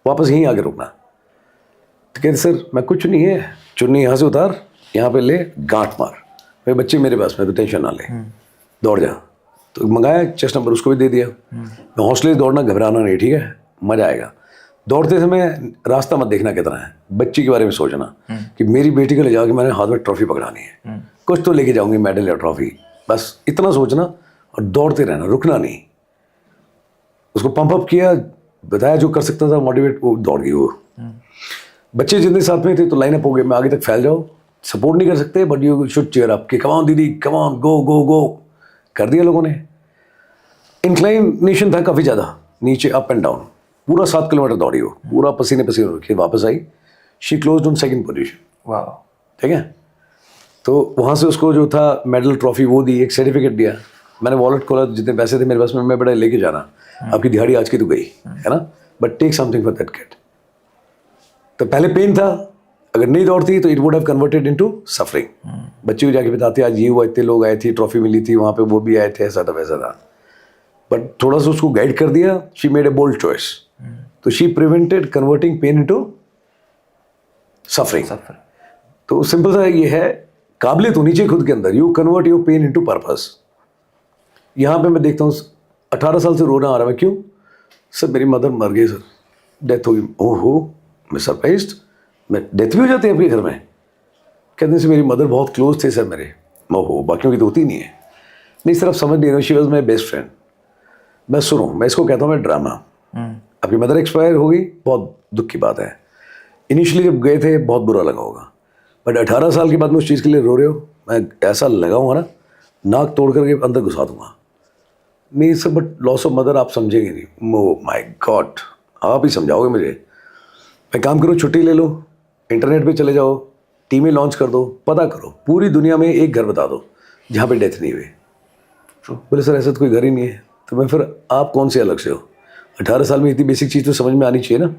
वापस यहीं आके रुकना। तो कहते सर मैं कुछ नहीं है, चुन्नी यहाँ से उतार, यहाँ पे ले, गांठ मार, मेरे बच्चे मेरे पास में, तो टेंशन ना ले, दौड़ जा। तो मंगाया चेस्ट नंबर, उसको भी दे दिया। मैं हौसले से दौड़ना, घबराना नहीं, ठीक है, मज़ा आएगा। दौड़ते समय रास्ता मत देखना कितना है, बच्ची के बारे में सोचना कि मेरी बेटी को ले जाओ कि मैंने हाथ में ट्रॉफी पकड़ानी है, कुछ तो लेके जाऊंगी, मेडल या ट्रॉफी, बस इतना सोचना और दौड़ते रहना, रुकना नहीं। उसको पंप अप किया, बताया जो कर सकता था, मोटिवेट, वो दौड़ गई वो। बच्चे जितने साथ में थे तो लाइन अप हो गए, मैं आगे तक फैल जाओ, सपोर्ट नहीं कर सकते but you should cheer up कि कम ऑन दीदी, कम ऑन, गो गो गो, कर दिया लोगों ने। इंक्लाइनेशन था काफ़ी ज़्यादा, नीचे अप एंड डाउन, पूरा 7 किलोमीटर दौड़ी हो, पूरा पसीने पसीने होके वापस आई। She closed on 2nd position. वाह, ठीक है। तो वहाँ से उसको जो था मेडल, ट्रॉफी वो दी, एक सर्टिफिकेट दिया। मैंने वॉलेट खोला, जितने पैसे थे मेरे पास में, मैं बड़ा लेके जाना, आपकी दिहाड़ी आज की तो गई, है ना, but take something for that kid. तो पहले पेन था, अगर नहीं दौड़ती तो it would have converted into suffering. बच्चे को जाके बताते आज ये हुआ, इतने लोग आए थे, ट्रॉफी मिली थी, वहाँ पे वो भी आए थे, ऐसा था वैसा था। बट थोड़ा सा उसको गाइड कर दिया, she made a bold choice. तो she prevented converting pain into suffering. तो सिंपल सा ये है, काबिलियत होनी चाहिए खुद के अंदर, you convert your pain into purpose. यहाँ पे मैं देखता हूँ 18 साल से रोना आ रहा है, क्यों? सर मेरी मदर मर गई सर, डेथ हो गई। ओहो, मैं सरप्राइज्ड। मैं डेथ भी हो जाती है आपके घर में? कहते से मेरी मदर बहुत क्लोज थे सर मेरे। ओहो, बाकियों की तो होती नहीं है। नहीं सर, आप समझ नहीं रहे, she was my best friend. मैं सुनो, मैं इसको कहता हूँ मैं ड्रामा। आपकी मदर एक्सपायर हो गई, बहुत दुख की बात है। इनिशियली जब गए थे बहुत बुरा लगा होगा, बट 18 साल के बाद में उस चीज़ के लिए रो रहे हो। मैं ऐसा लगाऊंगा ना, नाक तोड़ करके अंदर घुसा दूंगा। नहीं sir, but loss of mother आप समझेंगे नहीं। ओ माय गॉड, आप ही समझाओगे मुझे। मैं काम करो, छुट्टी ले लो, इंटरनेट पे चले जाओ, टीमें लॉन्च कर दो, पता करो पूरी दुनिया में एक घर बता दो जहाँ पे डेथ नहीं हुई। बोले सर ऐसा तो कोई घर ही नहीं है। तो मैं फिर आप कौन से अलग से हो? 18 साल में इतनी बेसिक चीज़ तो समझ में आनी चाहिए ना।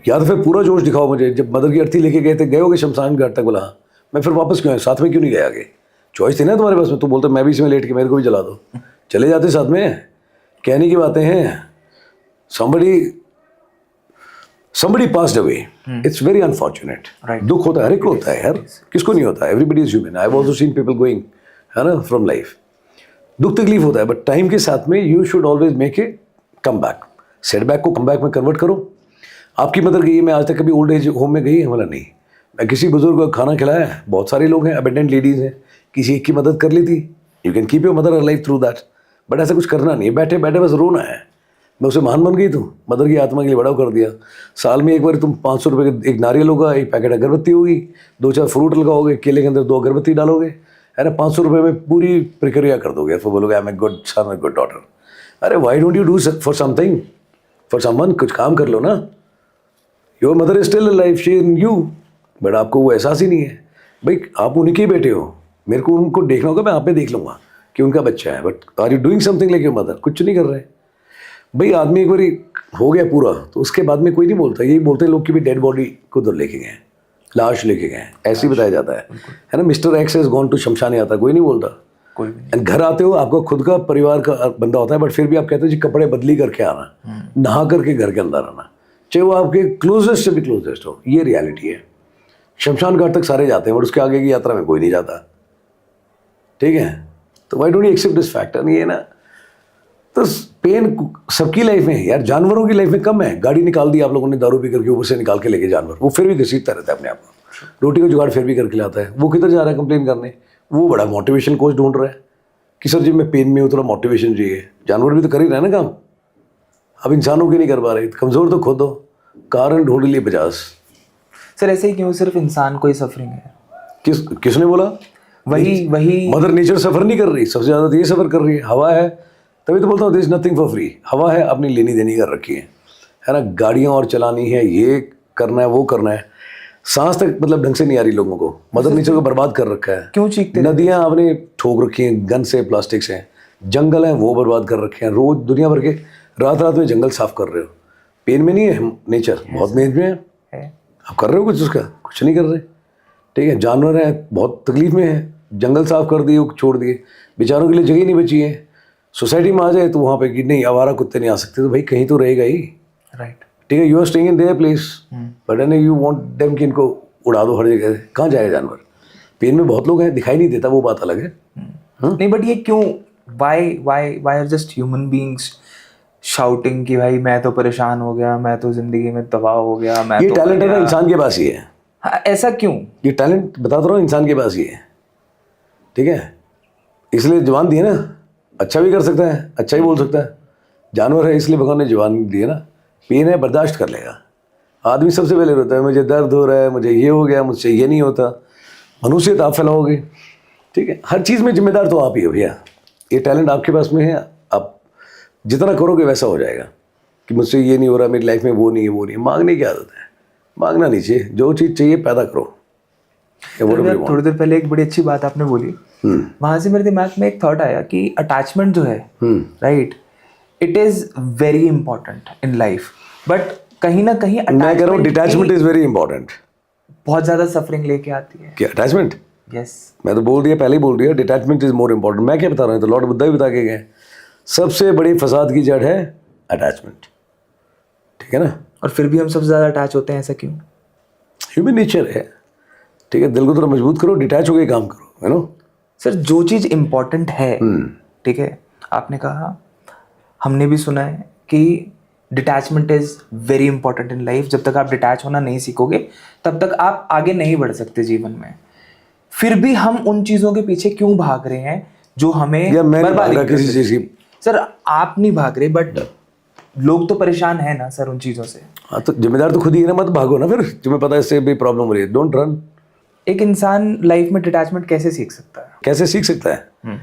या तो फिर पूरा जोश दिखाओ मुझे। जब मदर की अर्थी लेके गए थे, गए होगे शमशान घाट तक, बोला हाँ। मैं फिर वापस क्यों आया? साथ में क्यों नहीं गया आगे? चॉइस थी ना तुम्हारे पास में। तो बोलते मैं भी इसमें लेट के मेरे को भी जला दो, चले जाते साथ में। कहने की बातें हैं। somebody passed away. It's very unfortunate. Right. दुख होता है, हर एक को होता है यार, किसको नहीं होता? Everybody is human. I've also seen people going, है ना, from life. दुख तकलीफ होता है, बट टाइम के साथ में you should always make a come back. Setback को कम बैक में कन्वर्ट करो। आपकी मदर गई है, मैं आज तक कभी ओल्ड एज होम में गई है बोला नहीं। मैं किसी बुजुर्ग को खाना खिलाया है, बहुत सारे लोग हैं, अबेंडेंट लेडीज़ हैं, किसी एक की मदद कर ली थी। You can keep your mother alive through that, but ऐसा कुछ करना नहीं है। बैठे बैठे बस रोना है। मैं उसे महान बन गई, तू मदर की आत्मा के लिए बड़ा कर दिया। साल में एक बार तुम 500 रुपये का एक नारियल होगा, एक पैकेट अगरबत्ती होगी, 2-4 फ्रूट लगाओगे, केले के अंदर 2 अगरबत्ती डालोगे, है ना, 500 रुपये में पूरी प्रक्रिया कर दोगे। फिर बोलोगे I am a good son, a good daughter. अरे why don't you do for something for someone? कुछ काम कर लो ना। Your mother is still life, she in you, but आपको वो एहसास ही नहीं है। भाई आप उन्हीं के बेटे हो, मेरे को उनको देखना होगा, मैं आप में देख लूँगा कि उनका बच्चा है, but are you doing something like your mother? कुछ नहीं कर रहे। भाई आदमी एक बार हो गया पूरा, तो उसके बाद में कोई नहीं बोलता। यही बोलते हैं लोग कि भी डेड बॉडी को उधर लेके गए, लाश लेके गए, ऐसे ही बताया जाता है ना। Mister X has gone to शमशान आता, कोई नहीं बोलता। कोई भी नहीं। एंड घर आते हो, आपका खुद का परिवार का बंदा होता है, बट फिर भी आप कहते हो जी कपड़े बदली करके आना, नहा करके घर के अंदर आना, चाहे वो आपके क्लोजेस्ट से भी क्लोजेस्ट हो। ये रियलिटी है। शमशान घाट तक सारे जाते हैं, बट उसके आगे की यात्रा में कोई नहीं जाता। ठीक है, तो why don't you accept this factor? नहीं है ना। तो पेन सबकी लाइफ में है यार, जानवरों की लाइफ में कम है। गाड़ी निकाल दी आप लोगों ने दारू पी करके, ऊपर से निकाल के लेके जानवर, वो फिर भी घसीटता रहता है अपने आप को। रोटी का जुगाड़ फिर भी करके लाता है। वो किधर जा रहा है कंप्लेन करने? वो बड़ा मोटिवेशन कोच ढूंढ रहा है कि सर जी मैं पेन में हूँ, थोड़ा मोटिवेशन चाहिए। जानवर भी तो कर ही रहे ना काम, अब इंसानों के नहीं कर पा रहे। कमज़ोर तो खुद हो, कारण ढूंढ लिए 50। सर ऐसे ही क्यों सिर्फ इंसान को ही सफरिंग है? किसने बोला? वही मदर नेचर सफ़र नहीं कर रही, सबसे ज़्यादा तो ये सफ़र कर रही है। हवा है, तभी तो बोलता हूँ this is nothing for free. हवा है, अपनी लेनी देनी कर रखी है ना। गाड़ियाँ और चलानी है, ये करना है, वो करना है। सांस तक मतलब ढंग से नहीं आ रही लोगों को। मदर नेचर को बर्बाद कर रखा है। क्यों चीखते? नदियाँ आपने ठोक रखी हैं गन से, प्लास्टिक से। जंगल हैं वो बर्बाद कर रखे हैं। रोज दुनिया भर के रात रात में जंगल साफ कर रहे हो। पेन में नहीं है नेचर, बहुत मेहनत में है। आप कर रहे हो कुछ उसका? कुछ नहीं कर रहे। ठीक है, जानवर हैं बहुत तकलीफ में है, जंगल साफ कर दिए, छोड़ दिए, बेचारों के लिए जगह नहीं बची है। सोसाइटी में आ जाए तो वहाँ पे कि नहीं आवारा कुत्ते नहीं आ सकते, तो भाई कहीं तो रहेगा ही। राइट, ठीक है, you are staying in their place, but and you want them कि इनको उड़ा दो हर जगह। कहाँ जाएगा जानवर? पेन में बहुत लोग हैं, दिखाई नहीं देता, वो बात अलग है। नहीं बट ये क्यों? Why are just human beings shouting कि भाई मैं तो परेशान हो गया, मैं तो जिंदगी में तबाह हो गया, मैं ये तो टैलेंट है ना इंसान के पास ही है। हाँ, ऐसा क्यों? ये टैलेंट बताता रहा हूँ इंसान के पास ही है। ठीक है, इसलिए जवान दिए ना, अच्छा भी कर सकता है, अच्छा ही बोल सकता है। जानवर है इसलिए भगवान ने जवान दी है ना। पेन है, बर्दाश्त कर लेगा। आदमी सबसे पहले रोता है, मुझे दर्द हो रहा है, मुझे ये हो गया, मुझसे ये नहीं होता। मनुष्यता आप फैलाओगे। ठीक है, हर चीज़ में जिम्मेदार तो आप ही हो भैया। ये टैलेंट आपके पास में है, आप जितना करोगे वैसा हो जाएगा। कि मुझसे ये नहीं हो रहा, मेरी लाइफ में वो नहीं है, वो नहीं है। मांगने की आदत है, मांगना नहीं चाहिए। जो चीज़ चाहिए पैदा करो। थोड़ी देर पहले एक बड़ी अच्छी बात आपने बोली, वहां से मेरे दिमाग में एक थॉट आया कि अटैचमेंट जो है, right, it is very important in life, but कहीं ना कहीं मैं कह रहा हूँ डिटैचमेंट इज वेरी इंपॉर्टेंट। बहुत ज्यादा सफरिंग लेके आती है। क्या अटैचमेंट? यस, मैं तो बोल दिया, पहले ही बोल दिया, डिटैचमेंट इज मोर इंपॉर्टेंट। मैं क्या बता रहा हूँ, तो लॉर्ड बुद्धा भी बता के गए, सबसे बड़ी फसाद की जड़ है अटैचमेंट। ठीक है ना। और फिर भी हम सबसे ज्यादा अटैच होते हैं, ऐसा क्यों? ह्यूमन नेचर है। ठीक है, दिल को थोड़ा मजबूत करो, डिटैच होकर काम करो, है ना। सर जो चीज़ इम्पोर्टेंट है, ठीक है, आपने कहा, हमने भी सुना है कि detachment is very important in life. जब तक आप डिटैच होना नहीं सीखोगे तब तक आप आगे नहीं बढ़ सकते जीवन में. फिर भी हम उन चीज़ों के पीछे क्यों भाग रहे हैं जो हमें या मैं नहीं बर्बादी भागा कर किसी देती चीज़ है. की. सर आप नहीं भाग रहे बट लोग तो परेशान है ना सर उन चीज़ों से. हाँ तो जिम्मेदार तो खुद ही है ना, मत भागो ना फिर. तुम्हें पता है इससे भी प्रॉब्लम हो रही है, डोंट रन. एक इंसान लाइफ में डिटैचमेंट कैसे सीख सकता है? कैसे सीख सकता है?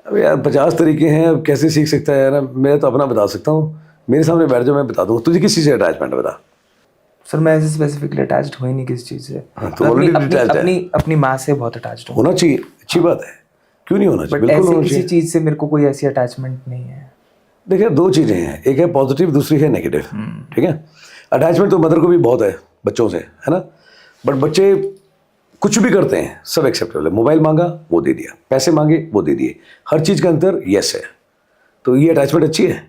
अब यार 50 तरीके हैं, अब कैसे सीख सकता है ना. मैं तो अपना बता सकता हूँ, मेरे सामने बैठ जाओ मैं बता दूँ. तुझे किस चीज़ से अटैचमेंट बता. सर मैं ऐसे स्पेसिफिकली अटैच्ड हुई नहीं किसी चीज़ से. हाँ, तो already detached है. अपनी माँ से बहुत अटैच्ड हूँ. होना चाहिए, अच्छी बात है, क्यों नहीं होना चाहिए, बट बिल्कुल ऐसे होना किसी चाहिए. चीज़ से मेरे को कोई ऐसी अटैचमेंट नहीं है. देखिए दो चीज़ें हैं, एक है पॉजिटिव, दूसरी है नेगेटिव. ठीक है. अटैचमेंट तो मदर को भी बहुत है बच्चों से, है ना. बट बच्चे कुछ भी करते हैं सब एक्सेप्टेबल है. मोबाइल मांगा वो दे दिया, पैसे मांगे वो दे दिए, हर चीज़ का अंतर यस है. तो ये अटैचमेंट अच्छी है.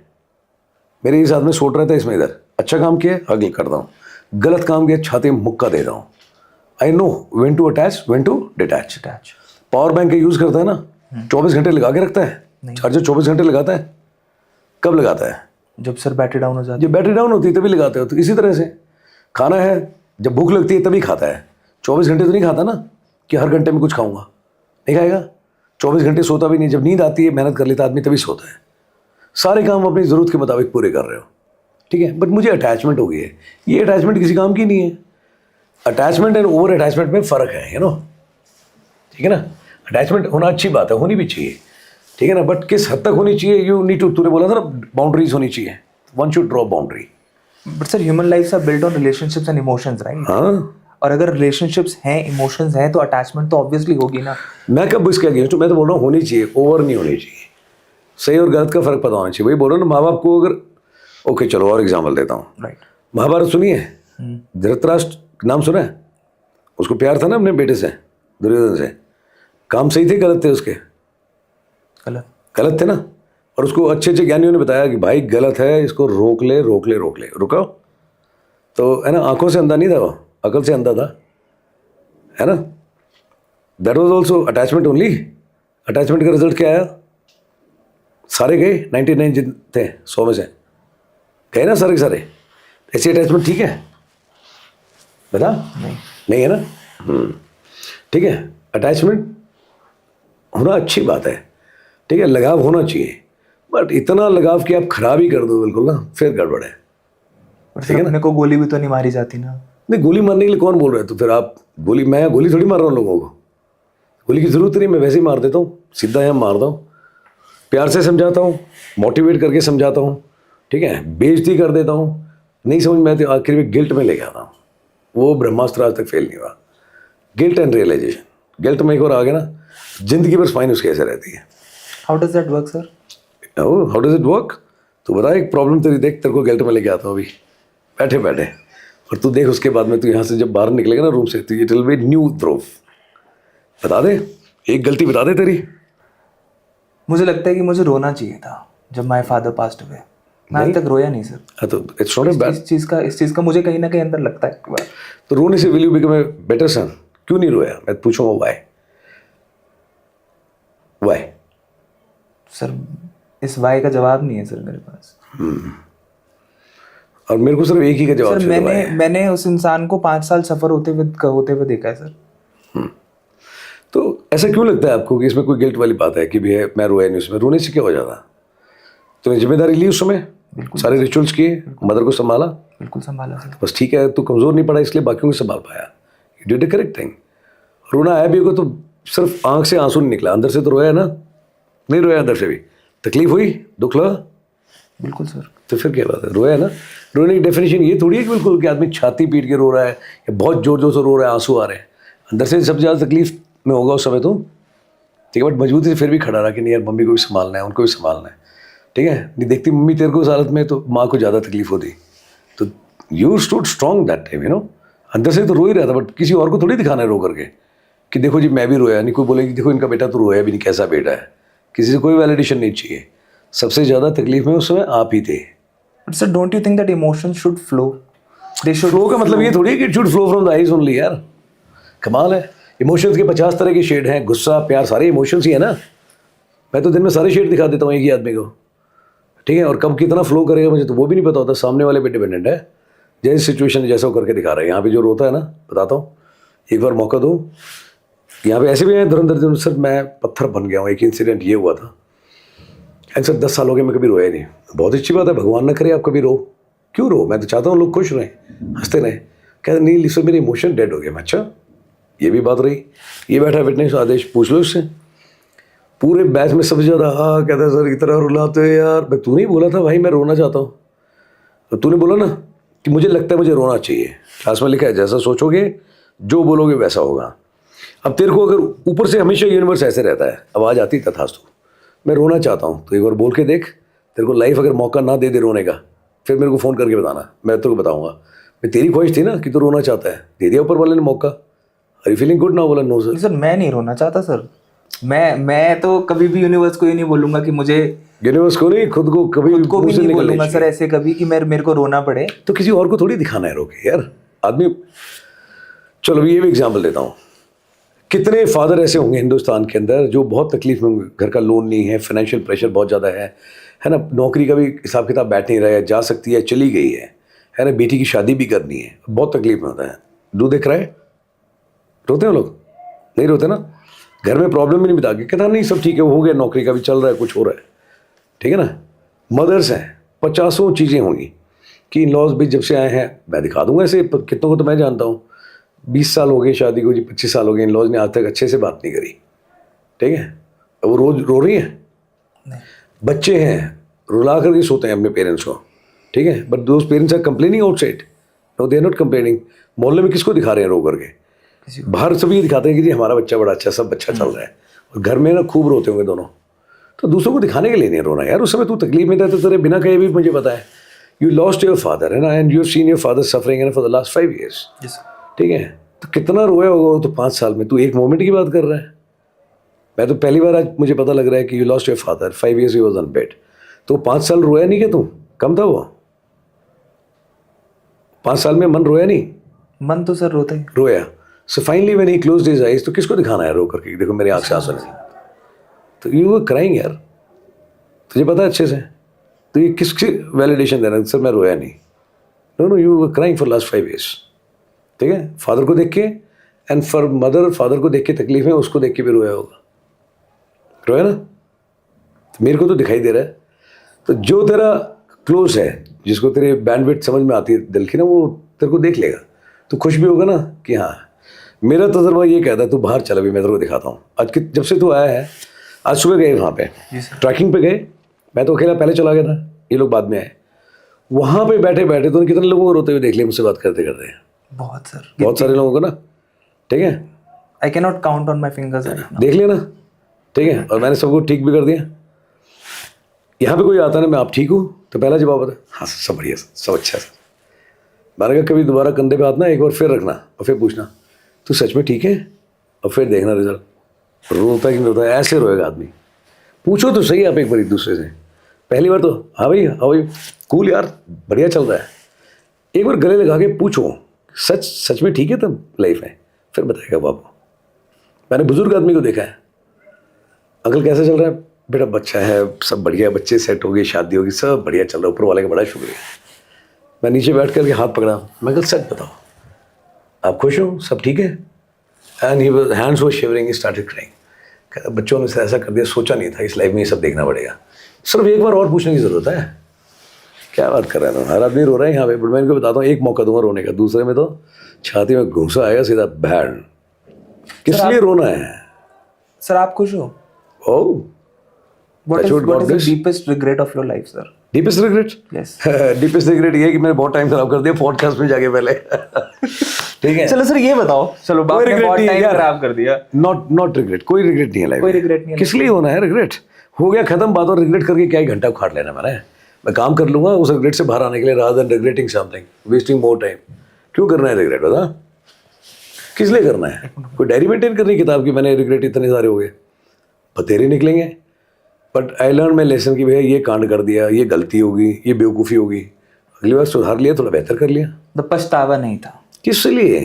मेरे इस आदमी सोच रहा था इसमें, इधर अच्छा काम किया अगले करता हूँ, गलत काम किया छाती में मुक्का दे रहा हूँ. I know when to attach when to detach. Power bank का यूज़ करता है ना, 24 घंटे लगा के रखता है. चार्जर 24 घंटे लगाता है. कब लगाता है? जब सर बैटरी डाउन हो जाती जब बैटरी डाउन होती है तभी लगाते हो. तो इसी तरह से खाना है, जब भूख लगती है तभी खाता है. 24 घंटे तो नहीं खाता ना कि हर घंटे में कुछ खाऊंगा, नहीं खाएगा. 24 घंटे सोता भी नहीं. जब नींद आती है मेहनत कर लेता आदमी तभी सोता है. सारे काम अपनी ज़रूरत के मुताबिक पूरे कर रहे हो, ठीक है. बट मुझे अटैचमेंट हो गई है. ये अटैचमेंट किसी काम की नहीं है. अटैचमेंट एंड ओवर अटैचमेंट में फ़र्क है, यू नो. ठीक है ना. अटैचमेंट होना अच्छी बात है, होनी भी चाहिए, ठीक है ना. बट किस हद तक होनी चाहिए, यू नीड टू. तूने बोला था ना बाउंड्रीज होनी चाहिए. One should draw boundary. But sir human life are build on relationships and emotions, right? हाँ, और अगर रिलेशनशिप्स हैं, इमोशंस हैं, तो अटैचमेंट तो ऑब्वियसली होगी ना. मैं कब इसके अगेंस्ट हूँ. मैं तो बोल रहा हूँ होनी चाहिए, ओवर नहीं होनी चाहिए. सही और गलत का फर्क पता होना चाहिए. वही बोल रहा हूँ ना, माँ बाप को अगर, ओके चलो और एग्जाम्पल देता हूँ. राइट. महाभारत सुनिए, धृतराष्ट्र नाम सुना है? उसको प्यार था ना अपने बेटे से, दुर्योधन से. काम सही थे गलत थे उसके? गलत. गलत थे ना. और उसको अच्छे अच्छे ज्ञानियों ने बताया कि भाई गलत है, इसको रोक ले रोक ले रोक ले. रुको तो है ना, आंखों से अंधा नहीं था वो, अकल से अंधा था, है ना. That was also attachment only. Attachment का रिजल्ट क्या आया? सारे गए, 99 जिन थे 100 में से गए ना सारे के सारे. ऐसी अटैचमेंट ठीक है? बता. नहीं है ना. ठीक है. अटैचमेंट होना अच्छी बात है, ठीक है. लगाव होना चाहिए, बट इतना लगाव कि आप खराब ही कर दो बिल्कुल ना, फिर गड़बड़ है. और सर अपने को गोली भी तो नहीं मारी जाती ना. नहीं, गोली मारने के लिए कौन बोल रहा है? तो फिर आप गोली, मैं गोली थोड़ी मार रहा हूँ लोगों को. गोली की ज़रूरत नहीं, मैं वैसे ही मार देता हूँ, सीधा यहाँ मारता हूँ. प्यार से समझाता हूँ, मोटिवेट करके समझाता हूँ, ठीक है. बेइज्जती कर देता हूँ, नहीं समझ में आती आखिर में गिल्ट में लेके आता हूँ. वो ब्रह्मास्त्र आज तक फेल नहीं हुआ. Guilt and realisation. गिल्ट में एक बार आ गया ना, जिंदगी भर स्पाइन उसके ऐसे रहती है. How does that work sir? How does it work? तू बता एक प्रॉब्लम तेरी देख, तेरे को गिल्ट में लेके आता हूँ अभी बैठे बैठे. और तू देख उसके बाद में तू यहाँ से जब बाहर निकलेगा ना रूम से, तो इट विल बी न्यू ध्रुव. बता दे एक गलती, बता दे तेरी. मुझे लगता है कि मुझे रोना चाहिए था जब माय फादर पास्ट हुए. मैं आज तक रोया नहीं सर. हाँ तो इट्स नॉट ए बैड. इस चीज़ का मुझे कहीं ना कहीं अंदर लगता है. तो रोने से will you become a better son? क्यों नहीं रोया? मैं पूछूंगा व्हाई. व्हाई? सर इस वाई का जवाब नहीं है सर मेरे पास. और मेरे को सिर्फ एक ही का जवाब सर मैंने उस इंसान को 5 साल सफ़र होते हुए देखा है सर. तो ऐसा क्यों लगता है आपको कि इसमें कोई गिल्ट वाली बात है कि भी है मैं रोया नहीं उसमें? रोने से क्या हो जाता? तूने जिम्मेदारी ली उस समय, सारे रिचुअल्स किए, मदर को संभाला. बिल्कुल संभाला सर. बस ठीक है, तू कमज़ोर नहीं पड़ा इसलिए बाकियों को संभाल पाया. You did the correct thing. रोना आया भी होगा तो सिर्फ आंख से आंसू नहीं निकला, अंदर से तो रोया ना. नहीं रोया अंदर से भी? तकलीफ हुई, दुख लगा? बिल्कुल सर. तो फिर क्या बात है? रोया ना. रोने की डेफिनेशन ये थोड़ी है कि बिल्कुल कि आदमी छाती पीट के रो रहा है या बहुत जोर जोर से रो रहा है, आंसू आ रहे हैं. अंदर से सबसे ज़्यादा तकलीफ में होगा उस समय तो, ठीक है. बट मजबूती से फिर भी खड़ा रहा कि नहीं यार मम्मी को भी संभालना है, उनको भी संभालना है, ठीक है. नहीं देखती मम्मी तेरे को उस हालत में तो माँ को ज़्यादा तकलीफ होती. तो you stood strong that time, you know. अंदर से तो रो ही रहा था, बट किसी और को थोड़ी दिखाना है रो करके कि देखो जी मैं भी रोया. नहीं कोई बोलेगी देखो इनका बेटा तो रोया भी नहीं, कैसा बेटा है. किसी से कोई वैलिडेशन नहीं चाहिए. सबसे ज़्यादा तकलीफ में उस समय आप ही थे. But sir don't you think that emotions should flow? They should. Flow का मतलब ये थोड़ी है कि it should flow from the eyes only. यार कमाल है. इमोशंस के 50 तरह के शेड हैं. गुस्सा, प्यार, सारे इमोशंस ही है ना. मैं तो दिन में सारे शेड दिखा देता हूँ एक ही आदमी को. ठीक है, और कब कितना फ्लो करेगा मुझे तो वो भी नहीं पता होता, सामने वाले पे डिपेंडेंट है। जैसी सिचुएशन जैसा वो करके दिखा रहा है। यहाँ पे जो रोता है ना, बताता हूँ, एक बार मौका दो। यहाँ पे ऐसे भी है धुरंधर सर, मैं पत्थर बन गया हूँ। एक इंसिडेंट ये हुआ था, एंड सर 10 साल हो गए मैं कभी रोया नहीं। बहुत अच्छी बात है, भगवान ना करे आप कभी रो। क्यों रो? मैं तो चाहता हूँ लोग खुश रहें, हंसते रहें। कहते नहीं सर मेरे इमोशन डेड हो गया। मैं अच्छा, ये भी बात रही। ये बैठा विटनेस आदेश, पूछ लो उससे। पूरे बैच में सबसे ज़्यादा हाँ कहता है सर इतना रुलाते हो यार। मैं तूने ही बोला था भाई मैं रोना चाहता हूँ, तो तूने बोला ना कि मुझे लगता है मुझे रोना चाहिए। क्लास में लिखा है जैसा सोचोगे जो बोलोगे वैसा होगा। अब तेरे को अगर ऊपर से हमेशा यूनिवर्स ऐसे रहता है, आवाज़ आती तथास्तु, मैं रोना चाहता हूँ, तो एक बार बोल के देख। तेरे को लाइफ अगर मौका ना दे रोने का, फिर मेरे को फ़ोन करके बताना, मैं तेरे को बताऊँगा। मैं तेरी ख्वाहिश थी ना कि तू रोना चाहता है, दे दिया ऊपर वाले ने मौका। Are you feeling good? ना बोला नो सर। सर मैं नहीं रोना चाहता सर। मैं तो कभी भी यूनिवर्स को ये नहीं बोलूंगा कि मुझे, यूनिवर्स को नहीं, खुद को कभी खुद को भी नहीं बोलूंगा सर ऐसे कभी कि मेरे को रोना पड़े। तो किसी और को थोड़ी दिखाना है रोके यार आदमी। चलो ये भी एग्जाम्पल देता हूँ। कितने फादर ऐसे होंगे हिंदुस्तान के अंदर जो बहुत तकलीफ में होंगे, घर का लोन नहीं है, फाइनेंशियल प्रेशर बहुत ज़्यादा है ना, नौकरी का भी हिसाब किताब बैठ नहीं रहा है, जा सकती है चली गई है ना, बेटी की शादी भी करनी है, बहुत तकलीफ में होता है। दूध दिख रहा है, रोते हैं लोग? नहीं रोते ना। घर में प्रॉब्लम भी नहीं बता के कहता नहीं सब ठीक है, वो हो गया, नौकरी का भी चल रहा है, कुछ हो रहा है, ठीक है ना। मदर्स हैं, 50 चीज़ें होंगी कि इन लॉज भी जब से आए हैं, मैं दिखा दूंगा ऐसे कितनों को तो मैं जानता हूँ। 20 साल हो गए शादी को जी, 25 साल हो गए, इन लॉज ने आज तक अच्छे से बात नहीं करी, ठीक है। वो रोज रो रही हैं। बच्चे हैं, रुला करके सोते हैं अपने पेरेंट्स को, ठीक है, but those parents are complaining outside, no they are not complaining. मोहल्ले में किसको दिखा रहे हैं रो करके? बाहर सभी दिखाते हैं कि जी हमारा बच्चा बड़ा अच्छा, सब अच्छा चल रहा है, और घर में ना खूब रोते होंगे दोनों। तो दूसरों को दिखाने के लिए नहीं रोना यार। उस समय तू तकलीफ में था तो तेरे बिना कहे भी मुझे पता है यू लॉस्ट योर फादर, है ना, and you have seen your father suffering है फॉर द लास्ट 5 years, ठीक है। तो कितना रोया होगा तो 5 साल में, तू एक मोमेंट की बात कर रहा है। मैं तो पहली बार आज मुझे पता लग रहा है कि you lost your father, 5 years he was on bed. तो 5 साल रोया नहीं क्या तू? कम था वो 5 साल में? मन रोया नहीं? मन तो सर रोता ही रोया। So finally when he closed his eyes, तो किसको दिखाना है रो करके, देखो मेरे आंख से आंसू नहीं। तो यू वर क्राइंग यार, तुझे पता है अच्छे से। तो ये किसकी वैलिडेशन दे रहा है? सर मैं रोया नहीं। No you were crying for last 5 years, ठीक है। फादर को देख के, एंड फॉर मदर, फादर को देख के तकलीफ है, उसको देख के भी रोया होगा, रोया ना। तो मेरे को तो दिखाई दे रहा है। तो जो तेरा क्लोज है, जिसको तेरे बैंडविड्थ समझ में आती है दिल की ना, वो तेरे को देख लेगा, तो खुश भी होगा ना कि हाँ। मेरा तजर्बा ये कहता है तू बाहर चल, अभी मैं तेरे को दिखाता हूँ। आज जब से तू आया है, आज सुबह गए वहाँ पे ट्रैकिंग पे गए, मैं तो अकेला पहले चला गया था, ये लोग बाद में आए। वहाँ पे बैठे बैठे तो कितने लोगों को रोते हुए देख लिया मुझसे बात करते करते? बहुत सर, बहुत सारे लोगों को ना, ठीक है। I can not count on my fingers. देख लिया ना, ठीक है। और मैंने सबको ठीक भी कर दिया। यहाँ पे कोई आता ना, मैं आप ठीक हूँ, तो पहला जवाब आता हाँ सर सब बढ़िया, सब अच्छा सर। मैंने कहा कभी दोबारा कंधे पे हाथ ना एक बार फिर रखना, और फिर पूछना तू सच में ठीक है, और फिर देखना रिजल्ट। रोता कि नहीं रोता, ऐसे रोएगा आदमी। पूछो तो सही आप एक बार एक दूसरे से। पहली बार तो हाँ भाई हाँ भाई कूल यार, बढ़िया चल रहा है। एक बार गले लगा के पूछो सच में ठीक है तुम लाइफ में, फिर बताएगा बाबू। मैंने बुजुर्ग आदमी को देखा है, अंकल कैसे चल रहा है? बेटा बच्चा है, सब बढ़िया, बच्चे सेट हो गए, शादी होगी, सब बढ़िया चल रहा है, ऊपर वाले का बड़ा शुक्रिया। मैं नीचे बैठ करके हाथ पकड़ा, मैं कल सच बताओ आप खुश हो, सब ठीक है? And he was hands were shivering, he started crying. कहता बच्चों ने ऐसा कर दिया, सोचा नहीं था इस लाइफ में ये सब देखना पड़ेगा। सिर्फ एक बार और पूछने की ज़रूरत है। क्या बात कर रहे हैं? हर आदमी रो रहा है यहाँ पे, बट मैं इनको बताता हूँ एक मौका दूंगा रोने का, दूसरे में तो छाती में घूंसा आएगा सीधा बैंड। किस लिए रोना है? सर आप खुश हो? ओह, What is the deepest regret of your life, sir? Deepest regret? Yes. Deepest regret ये है कि मैंने बहुत टाइम खराब कर दिया पॉडकास्ट में जाके पहले। ठीक है, चलो सर ये बताओ, चलो बाप ने बहुत टाइम खराब कर दिया। नॉट रिग्रेट, कोई रिग्रेट नहीं है लाइफ कोई में। regret नहीं है। किस लिए होना है रिग्रेट? हो गया खत्म बात, और रिग्रेट करके क्या ही घंटा उखाड़ लेना मैंने। मैं काम कर लूंगा उस रिग्रेट से बाहर आने के लिए, rather than regretting something, wasting more time. क्यों करना है रिग्रेट बता? किस लिए करना है? कोई डायरी मेंटेन करनी किताब की, मैंने रिग्रेट इतने सारे हो गए, बतेरे निकलेंगे। But I learn my lesson कि भैया ये कांड कर दिया, ये गलती होगी, ये बेवकूफ़ी होगी, अगली बार सुधार लिया, थोड़ा बेहतर कर लिया। तो पछतावा नहीं था। किस लिए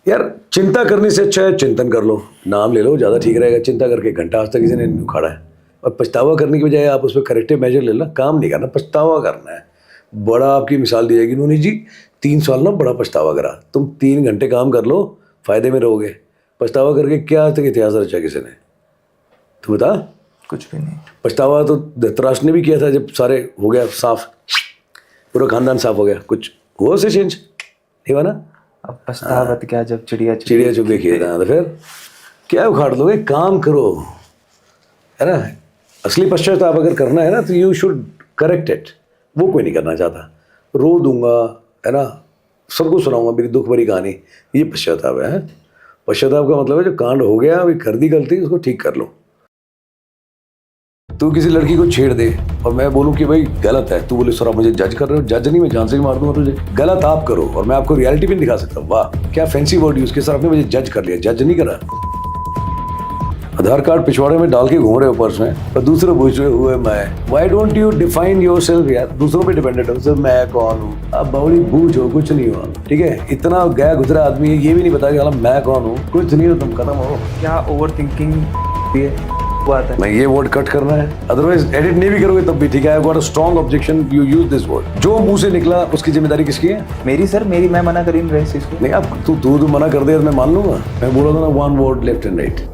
यार? चिंता करने से अच्छा है चिंतन कर लो, नाम ले लो, ज़्यादा ठीक रहेगा। चिंता करके घंटा आज तक किसी ने नहीं उखाड़ा है, और पछतावा करने की बजाय आप उस पर करेक्टिव मेजर ले लो, काम नहीं करना, पछतावा करना है। बड़ा आपकी मिसाल दी जाएगी, उन्होंने जी 3 साल ना बड़ा पछतावा करा, तुम 3 घंटे काम कर लो, फायदे में रहोगे। पछतावा करके क्या आज तक इतिहास रचा किसी ने, तू बता? कुछ भी नहीं। पछतावा तो धृतराष्ट्र ने भी किया था, जब सारे हो गया साफ, पूरा खानदान साफ हो गया, कुछ हुआ उससे चेंज नहीं हुआ ना। अब पछतावत क्या जब चिड़िया चिड़िया चुग के किया था, तो फिर क्या उखाड़ लोगे, काम करो, है ना। असली पश्चाताप अगर करना है ना तो यू शुड करेक्ट इट, वो कोई नहीं करना चाहता। रो दूंगा, है ना, सबको सुनाऊंगा मेरी दुख भरी कहानी, ये पश्चाताप है। पश्चाताप का मतलब है जो कांड हो गया, अभी कर दी गलती, उसको ठीक कर लो। तू किसी लड़की को छेड़ दे और मैं बोलूं कि भाई गलत है, तू बोले सर आप मुझे जज कर रहे हो, जज नहीं, मैं जान से ही मार दूंगा तुझे। गलत आप करो और मैं आपको रियलिटी भी नहीं दिखा सकता। वाह क्या फैंसी वर्ड यूज किया सर आपने, मुझे जज कर लिया, जज नहीं करा। आधार कार्ड पिछवाड़े में डाल के घूम रहे हो पर्स में, और दूसरे पूछ रहे हुए मैं। Why don't you define yourself यार, दूसरों पे डिपेंडेंट हो सर, मैं कौन हूँ, आप बावली बूझ हो, कुछ नहीं हो, ठीक है। इतना गया गुजरा आदमी है, ये भी नहीं बता कि मैं कौन हूँ, कुछ नहीं हो, तुम खत्म हो। क्या ओवर थिंकिंग आता है? मैं ये वर्ड कट करना है, अदरवाइज एडिट नहीं भी करोगे तब भी ठीक है। I got a strong objection, you use this word. जो मुंह से निकला उसकी जिम्मेदारी किसकी है? मेरी सर, मेरी, मैं मना कर ही नहीं रहा इस चीज को। नहीं, अब तू मना कर दे तो मैं मान लूंगा। मैं बोला था ना, 1 word लेफ्ट एंड राइट।